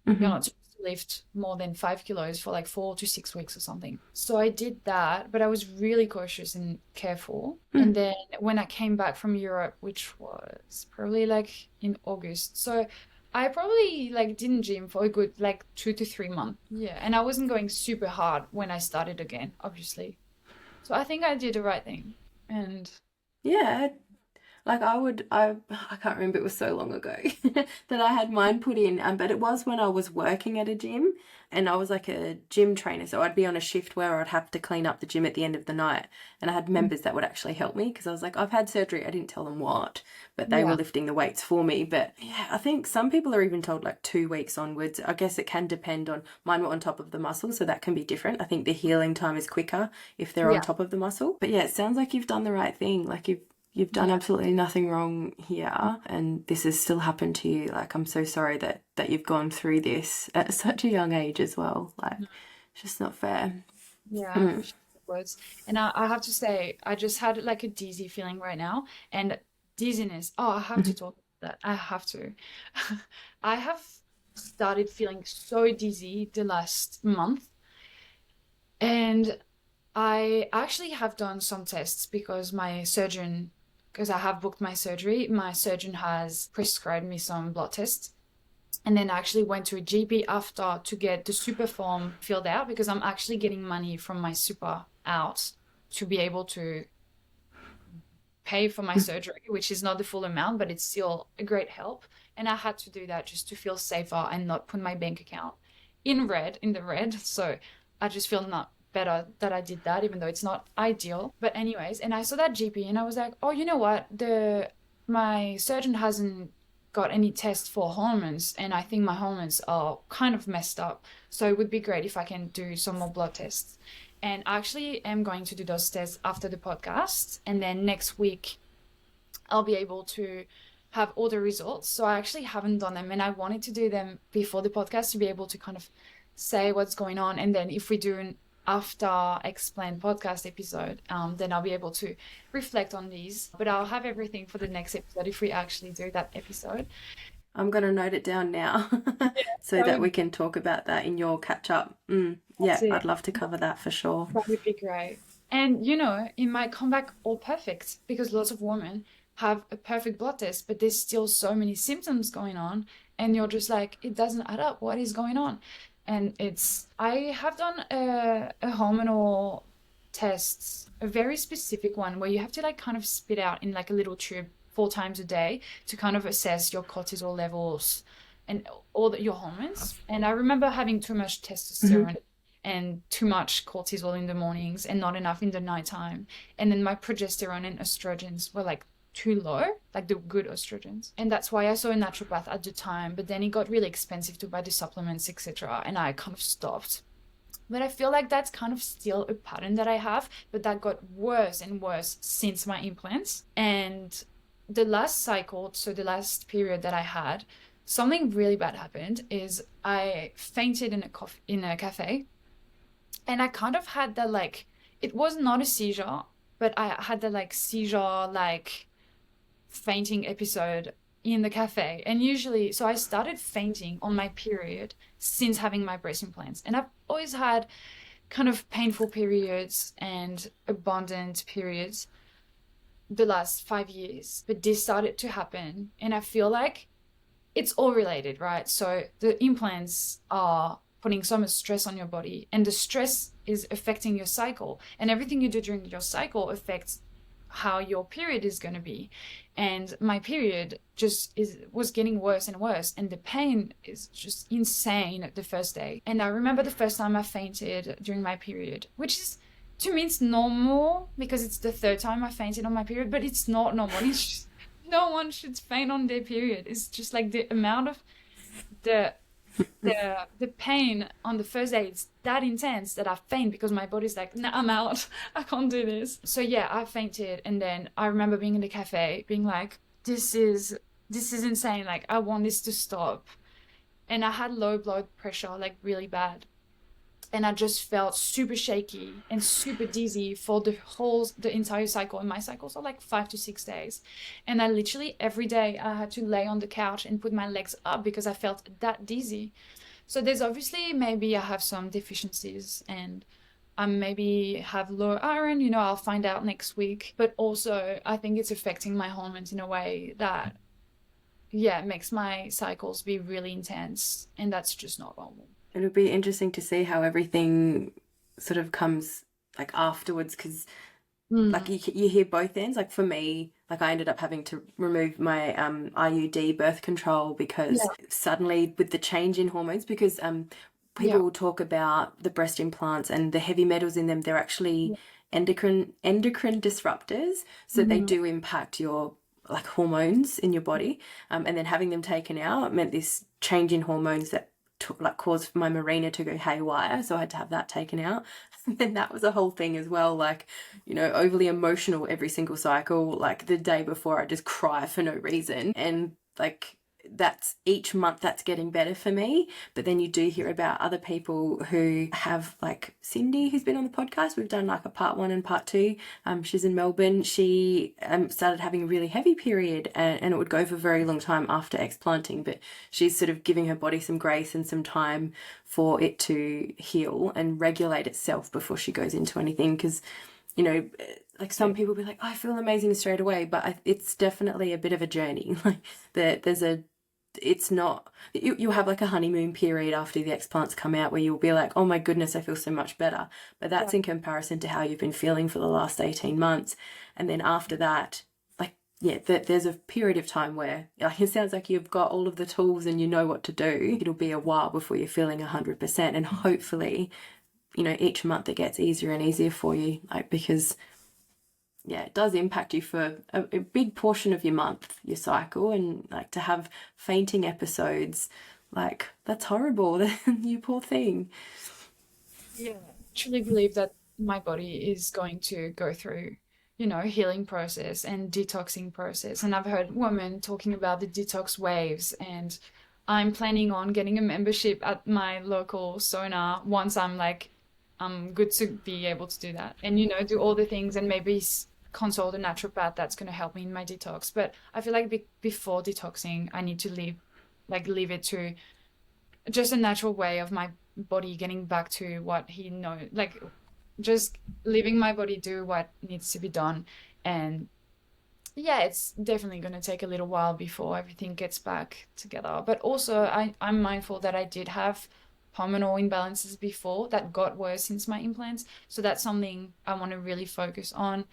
you're not supposed to lift more than 5 kilos for like 4 to 6 weeks or something. So I did that, but I was really cautious and careful. And then when I came back from Europe, which was probably like in August, so I probably like didn't gym for a good like 2 to 3 months. Yeah, and I wasn't going super hard when I started again, obviously. So I think I did the right thing. And Yeah, like I can't remember, it was so long ago that I had mine put in, but it was when I was working at a gym and I was like a gym trainer. So I'd be on a shift where I'd have to clean up the gym at the end of the night. And I had members that would actually help me because I was like, I've had surgery. I didn't tell them what, but they were yeah, lifting the weights for me. But yeah, I think some people are even told like 2 weeks onwards. I guess it can depend on, mine were on top of the muscle, so that can be different. I think the healing time is quicker if they're on yeah. top of the muscle. But yeah, it sounds like you've done the right thing. Like You've done Yeah. absolutely nothing wrong here, and this has still happened to you. Like, I'm so sorry that you've gone through this at such a young age as well. Like, it's just not fair. Yeah, I Mm. appreciate the words. And I have to say, I just had like a dizzy feeling right now. And dizziness, oh, I have to Mhm. talk about that. I have to. I have started feeling so dizzy the last month. And I actually have done some tests because my surgeon, because I have booked my surgery, my surgeon has prescribed me some blood tests. And then I actually went to a GP after to get the super form filled out because I'm actually getting money from my super out to be able to pay for my surgery, which is not the full amount, but it's still a great help. And I had to do that just to feel safer and not put my bank account in the red. So I just feel not better that I did that, even though it's not ideal. But anyways, and I saw that GP and I was like, oh, you know what? The my surgeon hasn't got any tests for hormones, and I think my hormones are kind of messed up. So it would be great if I can do some more blood tests. And I actually am going to do those tests after the podcast. And then next week, I'll be able to have all the results. So I actually haven't done them. And I wanted to do them before the podcast to be able to kind of say what's going on. And then if we do an after explain podcast episode, then I'll be able to reflect on these. But I'll have everything for the next episode if we actually do that episode. I'm going to note it down now Yeah, so that that we would can talk about that in your catch up. that's Yeah, it. I'd love to cover that for sure. That would be great. And you know, it might come back all perfect because lots of women have a perfect blood test, but there's still so many symptoms going on, and you're just like, it doesn't add up. What is going on? And I have done a hormonal test, a very specific one where you have to like kind of spit out in like a little tube 4 times a day to kind of assess your cortisol levels and your hormones. And I remember having too much Mhm. testosterone and too much cortisol in the mornings and not enough in the nighttime. And then my progesterone and estrogens were like too low, like the good estrogens. And that's why I saw a naturopath at the time. But then it got really expensive to buy the supplements, etc. And I kind of stopped. But I feel like that's kind of still a pattern that I have, but that got worse and worse since my implants. And the last cycle, so the last period that I had, something really bad happened is I fainted in a cafe, and I kind of had that like it was not a seizure, but I had the like seizure like fainting episode in the cafe. And usually, so I started fainting on my period since having my breast implants. And I've always had kind of painful periods and abundant periods the last 5 years, but this started to happen. And I feel like it's all related, right? So the implants are putting so much stress on your body, and the stress is affecting your cycle, and everything you do during your cycle affects how your period is going to be. And my period just was getting worse and worse, and the pain is just insane the first day. And I remember the first time I fainted during my period, which is, to me, it's normal because it's the third time I fainted on my period, but it's not normal. It's just, no one should faint on their period. It's just like the amount of the the pain on the first day, it's that intense that I faint because my body's like, nah, I'm out. I can't do this. So yeah, I fainted, and then I remember being in the cafe being like, this is insane. Like, I want this to stop. And I had low blood pressure, like really bad. And I just felt super shaky and super dizzy for the entire cycle. And my cycles are like 5 to 6 days. And I literally every day I had to lay on the couch and put my legs up because I felt that dizzy. So there's obviously, maybe I have some deficiencies, and I maybe have low iron, I'll find out next week. But also I think it's affecting my hormones in a way that, yeah, makes my cycles be really intense, and that's just not normal. It would be interesting to see how everything sort of comes like afterwards, because like Mm. you hear both ends. Like for me, like I ended up having to remove my IUD birth control because Yeah, suddenly with the change in hormones, because people yeah, will talk about the breast implants and the heavy metals in them. They're actually endocrine disruptors, so they yeah. do impact your like hormones in your body. And then having them taken out meant this change in hormones that like caused my marina to go haywire, so I had to have that taken out. And then that was a whole thing as well, like, you know, overly emotional every single cycle. Like the day before I just cry for no reason, and like that's each month that's getting better for me. But then you do hear about other people who have, like Cindy, who's been on the podcast. We've done like a part 1 and part 2. She's in Melbourne. She started having a really heavy period, and it would go for a very long time after explanting, but she's sort of giving her body some grace and some time for it to heal and regulate itself before she goes into anything. Because, you know, like some people be like, oh, I feel amazing straight away, but it's definitely a bit of a journey. Like it's not, you'll have like a honeymoon period after the explants come out where you'll be like, oh my goodness, I feel so much better. But that's in comparison to how you've been feeling for the last 18 months. And then after that, like, yeah, there's a period of time where, like, it sounds like you've got all of the tools and you know what to do. It'll be a while before you're feeling 100%. And hopefully, you know, each month it gets easier and easier for you, like, because yeah, it does impact you for a big portion of your month, your cycle, and like to have fainting episodes, like that's horrible. You poor thing. Yeah, I truly believe that my body is going to go through, you know, healing process and detoxing process. And I've heard women talking about the detox waves, and I'm planning on getting a membership at my local sauna once I'm good to be able to do that, and, you know, do all the things, and maybe consult a naturopath that's going to help me in my detox. But I feel like before detoxing, I need to leave it to just a natural way of my body getting back to what he knows, like just leaving my body do what needs to be done. And yeah, it's definitely going to take a little while before everything gets back together. But also, I'm mindful that I did have hormonal imbalances before that got worse since my implants. So that's something I want to really focus on.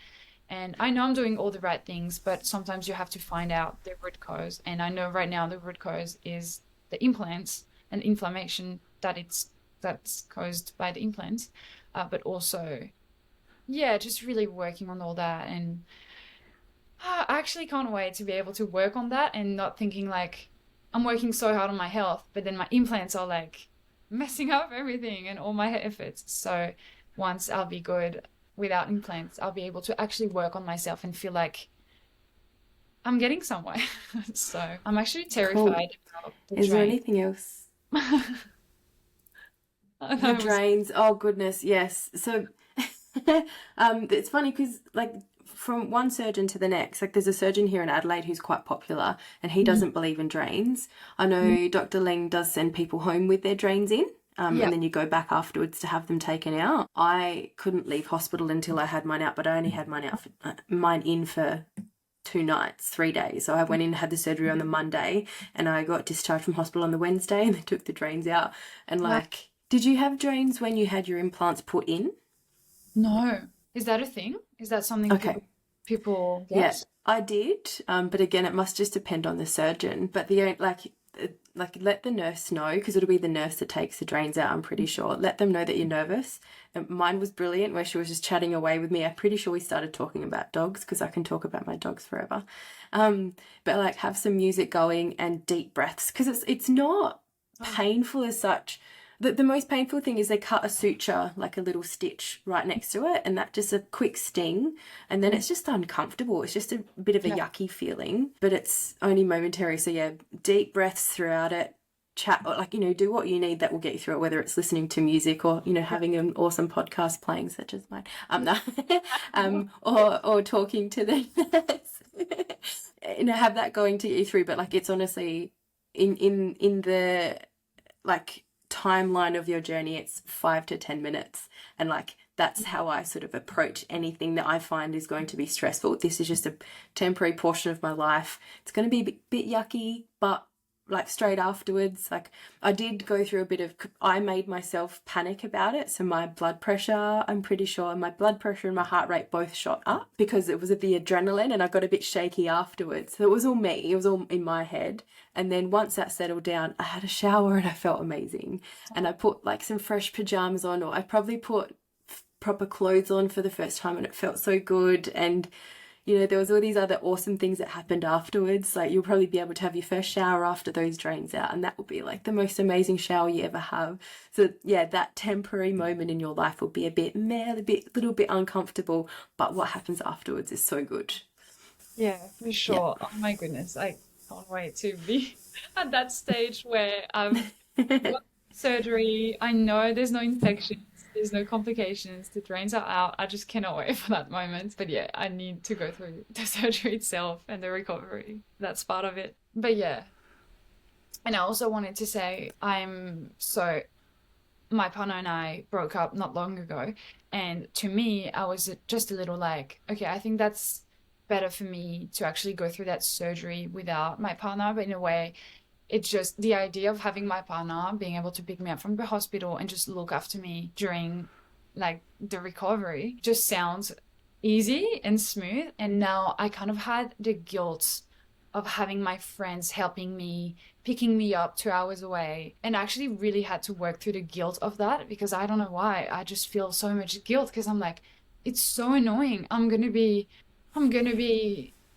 And I know I'm doing all the right things, but sometimes you have to find out the root cause. And I know right now the root cause is the implants and inflammation that's caused by the implants. But also, yeah, just really working on all that. And I actually can't wait to be able to work on that and not thinking like I'm working so hard on my health, but then my implants are like messing up everything and all my efforts. So once I'll be good without implants, I'll be able to actually work on myself and feel like I'm getting somewhere. So I'm actually terrified about the Is there drain. anything else? That The was drains, oh goodness, yes. So it's funny because like from one surgeon to the next, like there's a surgeon here in Adelaide who's quite popular and he doesn't believe in drains. I know Dr. Ling does send people home with their drains in. yeah. And then you go back afterwards to have them taken out. I couldn't leave hospital until I had mine out, but I only had mine in for 2 nights, 3 days. So I went in, had the surgery on the Monday, and I got discharged from hospital on the Wednesday, and they took the drains out. And like, did you have drains when you had your implants put in? No. Is that a thing? Is that something Okay. people Yeah, get? I did. But again, it must just depend on the surgeon. But like let the nurse know, because it'll be the nurse that takes the drains out, I'm pretty sure. Let them know that you're nervous. And mine was brilliant where she was just chatting away with me. I'm pretty sure we started talking about dogs because I can talk about my dogs forever. But like have some music going and deep breaths, because it's not painful as such. The most painful thing is they cut a suture, like a little stitch right next to it, and that just a quick sting, and then it's just uncomfortable. It's just a bit of a yucky feeling, but it's only momentary. So yeah, deep breaths throughout it, chat, or like, you know, do what you need that will get you through it, whether it's listening to music or, you know, having an awesome podcast playing such as mine, no, or talking to the you know, have that going to get you through. But like, it's honestly in the like timeline of your journey, it's 5 to 10 minutes, and like that's how I sort of approach anything that I find is going to be stressful. This is just a temporary portion of my life. It's going to be a bit yucky, but like straight afterwards, like I did go through a bit of, I made myself panic about it. So my blood pressure, I'm pretty sure my blood pressure and my heart rate both shot up because it was of the adrenaline, and I got a bit shaky afterwards. So it was all me, it was all in my head. And then once that settled down, I had a shower and I felt amazing. And I put like some fresh pajamas on, or I probably put proper clothes on for the first time, and it felt so good. And there was all these other awesome things that happened afterwards. Like you'll probably be able to have your first shower after those drains out, and that will be like the most amazing shower you ever have. So yeah, that temporary moment in your life will be a bit meh, little bit uncomfortable, but what happens afterwards is so good. Yeah, for Yeah. sure. Oh my goodness, I can't wait to be at that stage where I've got surgery. I know there's no infections, there's no complications, the drains are out. I just cannot wait for that moment. But yeah, I need to go through the surgery itself and the recovery. That's part of it. But yeah, and I also wanted to say my partner and I broke up not long ago. And to me, I was just a little like, okay, I think that's better for me to actually go through that surgery without my partner. But in a way, it's just the idea of having my partner being able to pick me up from the hospital and just look after me during like the recovery just sounds easy and smooth. And now I kind of had the guilt of having my friends helping me, picking me up 2 hours away, and I actually really had to work through the guilt of that because I don't know why. I just feel so much guilt because I'm like, it's so annoying. I'm gonna be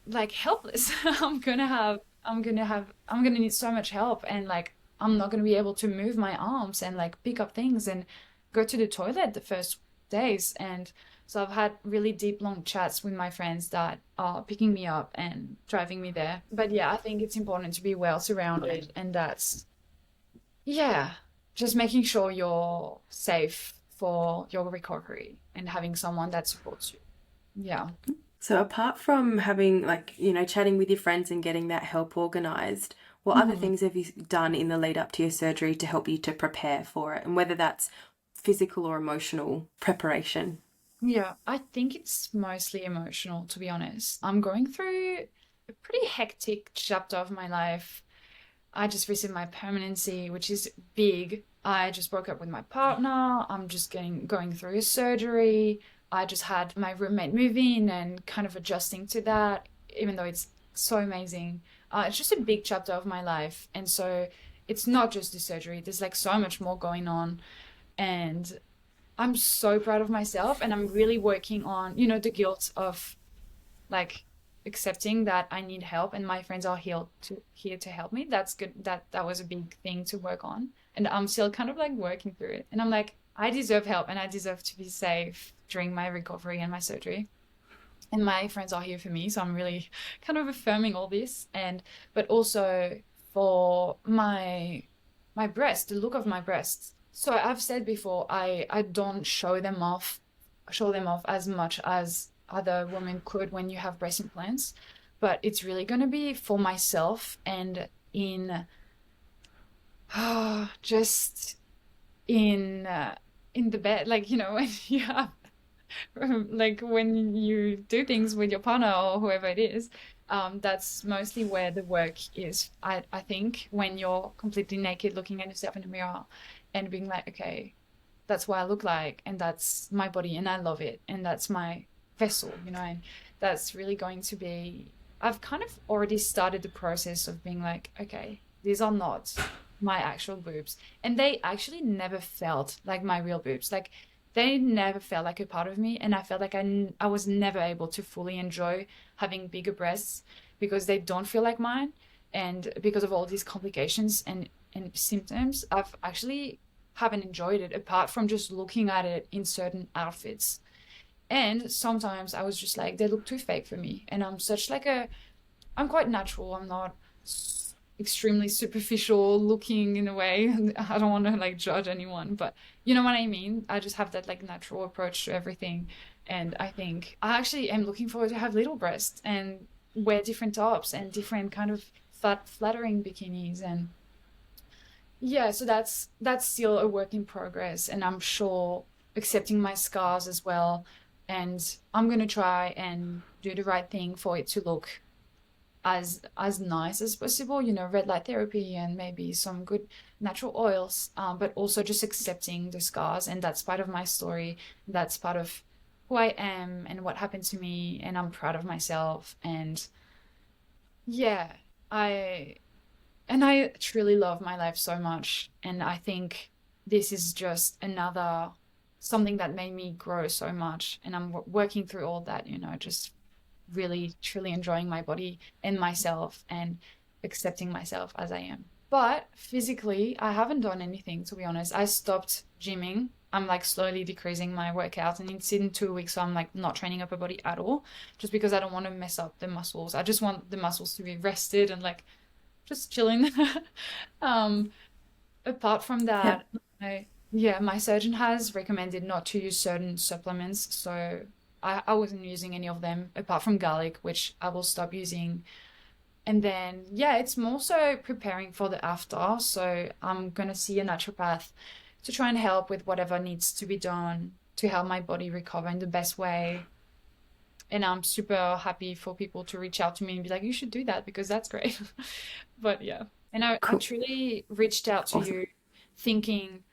like helpless. I'm gonna need so much help and like I'm not gonna be able to move my arms and like pick up things and go to the toilet the first days. And so I've had really deep, long chats with my friends that are picking me up and driving me there. But yeah, I think it's important to be well surrounded, and that's, yeah, just making sure you're safe for your recovery and having someone that supports you. Yeah. So apart from having like, chatting with your friends and getting that help organized, what other Mhm. things have you done in the lead up to your surgery to help you to prepare for it? And whether that's physical or emotional preparation? Yeah, I think it's mostly emotional, to be honest. I'm going through a pretty hectic chapter of my life. I just received my permanency, which is big. I just broke up with my partner. I'm just going through a surgery. I just had my roommate move in and kind of adjusting to that, even though it's so amazing. It's just a big chapter of my life. And so it's not just the surgery. There's like so much more going on. And I'm so proud of myself. And I'm really working on, the guilt of like accepting that I need help and my friends are here to help me. That's good. That was a big thing to work on. And I'm still kind of like working through it. And I'm like, I deserve help and I deserve to be safe during my recovery and my surgery. And my friends are here for me. So I'm really kind of affirming all this. And but also for my breast, the look of my breasts. So I've said before, I don't show them off as much as other women could when you have breast implants, but it's really going to be for myself and in just in the bed, like when you have like when you do things with your partner or whoever it is. That's mostly where the work is. I think when you're completely naked looking at yourself in the mirror and being like, okay, that's what I look like, and that's my body, and I love it, and that's my vessel, and that's really going to be. I've kind of already started the process of being like, okay, these are not my actual boobs, and they actually never felt like my real boobs. Like they never felt like a part of me, and I felt like I was never able to fully enjoy having bigger breasts because they don't feel like mine, and because of all these complications and symptoms, I've actually haven't enjoyed it apart from just looking at it in certain outfits. And sometimes I was just like, they look too fake for me. And I'm quite natural. I'm not extremely superficial looking in a way. I don't want to like judge anyone, but you know what I mean? I just have that like natural approach to everything. And I think I actually am looking forward to have little breasts and wear different tops and different kind of flattering bikinis. And yeah, so that's still a work in progress, and I'm sure accepting my scars as well. And I'm gonna try and do the right thing for it to look as nice as possible, red light therapy and maybe some good natural oils, but also just accepting the scars, and that's part of my story. That's part of who I am and what happened to me, and I'm proud of myself. And yeah, I I truly love my life so much. And I think this is just something that made me grow so much. And I'm working through all that, just really truly enjoying my body and myself and accepting myself as I am. But physically, I haven't done anything, to be honest. I stopped gymming. I'm like slowly decreasing my workouts, and it's in 2 weeks, so I'm like not training upper body at all, just because I don't want to mess up the muscles. I just want the muscles to be rested and like just chilling. um, Apart from Yeah. that, yeah, my surgeon has recommended not to use certain supplements, so I wasn't using any of them apart from garlic, which I will stop using. And then, yeah, it's more so preparing for the after. So I'm gonna see a naturopath to try and help with whatever needs to be done to help my body recover in the best way. And I'm super happy for people to reach out to me and be like, you should do that because that's great. But yeah. And I Cool. truly reached out to Awesome. you thinking,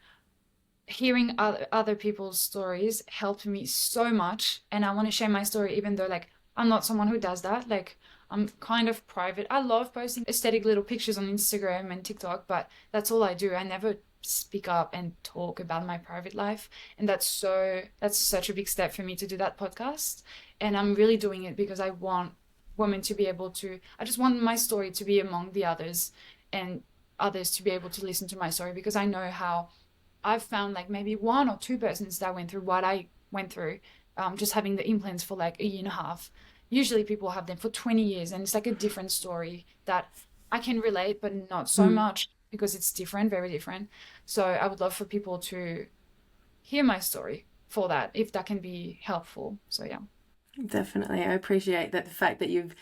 hearing other people's stories helped me so much. And I want to share my story, even though like I'm not someone who does that. Like I'm kind of private. I love posting aesthetic little pictures on Instagram and TikTok, but that's all I do. I never speak up and talk about my private life. And that's such a big step for me to do that podcast. And I'm really doing it because I want women to be able to, I just want my story to be among the others and others to be able to listen to my story, because I know how I've found like maybe one or two persons that went through what I went through, just having the implants for like a year and a half. Usually people have them for 20 years, and it's like a different story that I can relate, but not so Mm. much because it's different, very different. So I would love for people to hear my story for that, if that can be helpful. So yeah. Definitely. I appreciate that, the fact that you've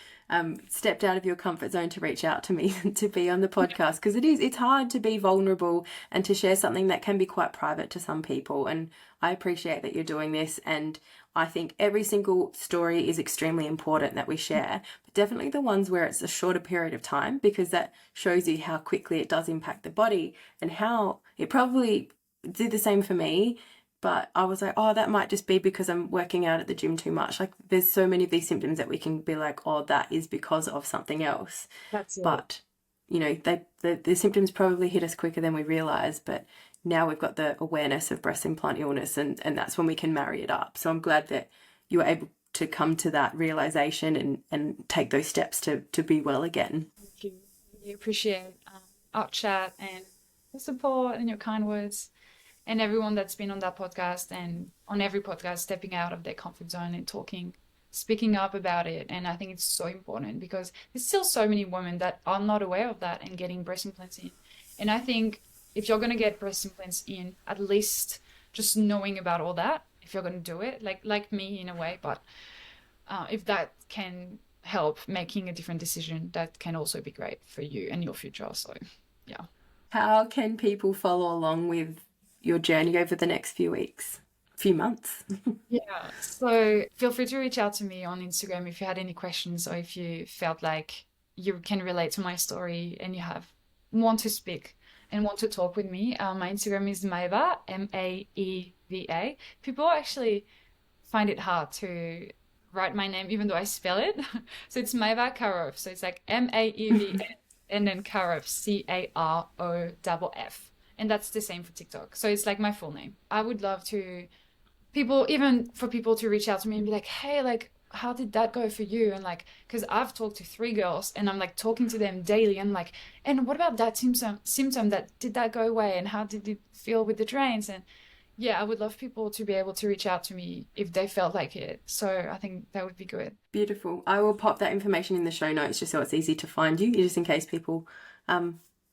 stepped out of your comfort zone to reach out to me to be on the podcast, because it's hard to be vulnerable and to share something that can be quite private to some people. And I appreciate that you're doing this. And I think every single story is extremely important that we share, but definitely the ones where it's a shorter period of time, because that shows you how quickly it does impact the body and how it probably did the same for me. But I was like, oh, that might just be because I'm working out at the gym too much. Like, there's so many of these symptoms that we can be like, oh, that is because of something else. That's it. But, you know, the symptoms probably hit us quicker than we realize. But now we've got the awareness of breast implant illness, and that's when we can marry it up. So I'm glad that you were able to come to that realization and take those steps to be well again. Thank you. I appreciate our chat and your support and your kind words, and everyone that's been on that podcast and on every podcast stepping out of their comfort zone and talking, speaking up about it. And I think it's so important because there's still so many women that are not aware of that and getting breast implants in. And I think if you're going to get breast implants in, at least just knowing about all that, if you're going to do it, like me in a way, but if that can help making a different decision, that can also be great for you and your future. So yeah. How can people follow along with your journey over the next few weeks, few months? Yeah, so feel free to reach out to me on Instagram if you had any questions or if you felt like you can relate to my story and you have want to speak and want to talk with me. My Instagram is Maëva, Maeva. People actually find it hard to write my name even though I spell it. So it's Maëva Karov. So it's like Maeva and then Karov, Caroff. And that's the same for TikTok. So it's like my full name. I would love to even for people to reach out to me and be like, hey, like, how did that go for you? And like, because I've talked to 3 girls and I'm like talking to them daily and like, and what about that symptom that did that go away? And how did it feel with the drains? And yeah, I would love people to be able to reach out to me if they felt like it. So I think that would be good. Beautiful. I will pop that information in the show notes just so it's easy to find you, just in case people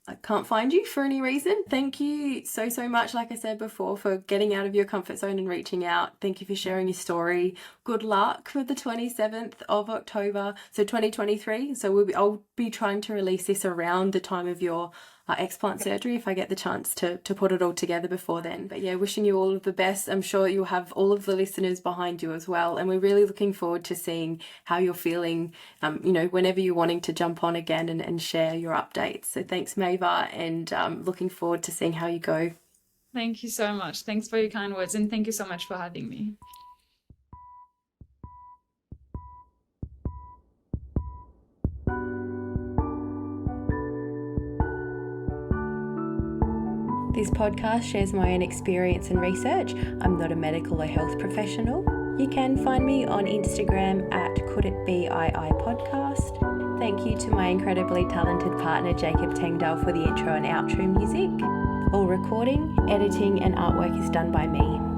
I can't find you for any reason. Thank you so much, like I said before, for getting out of your comfort zone and reaching out. Thank you for sharing your story. Good luck for the 27th of October, so 2023. So I'll be trying to release this around the time of your explant surgery if I get the chance to put it all together before then. But yeah, wishing you all of the best. I'm sure you'll have all of the listeners behind you as well. And we're really looking forward to seeing how you're feeling, whenever you're wanting to jump on again and share your updates. So thanks, Maëva, and looking forward to seeing how you go. Thank you so much. Thanks for your kind words. And thank you so much for having me. This podcast shares my own experience and research. I'm not a medical or health professional. You can find me on Instagram at Could It Be II podcast. Thank you to my incredibly talented partner Jacob Tengdale for the intro and outro music. All recording, editing and artwork is done by me.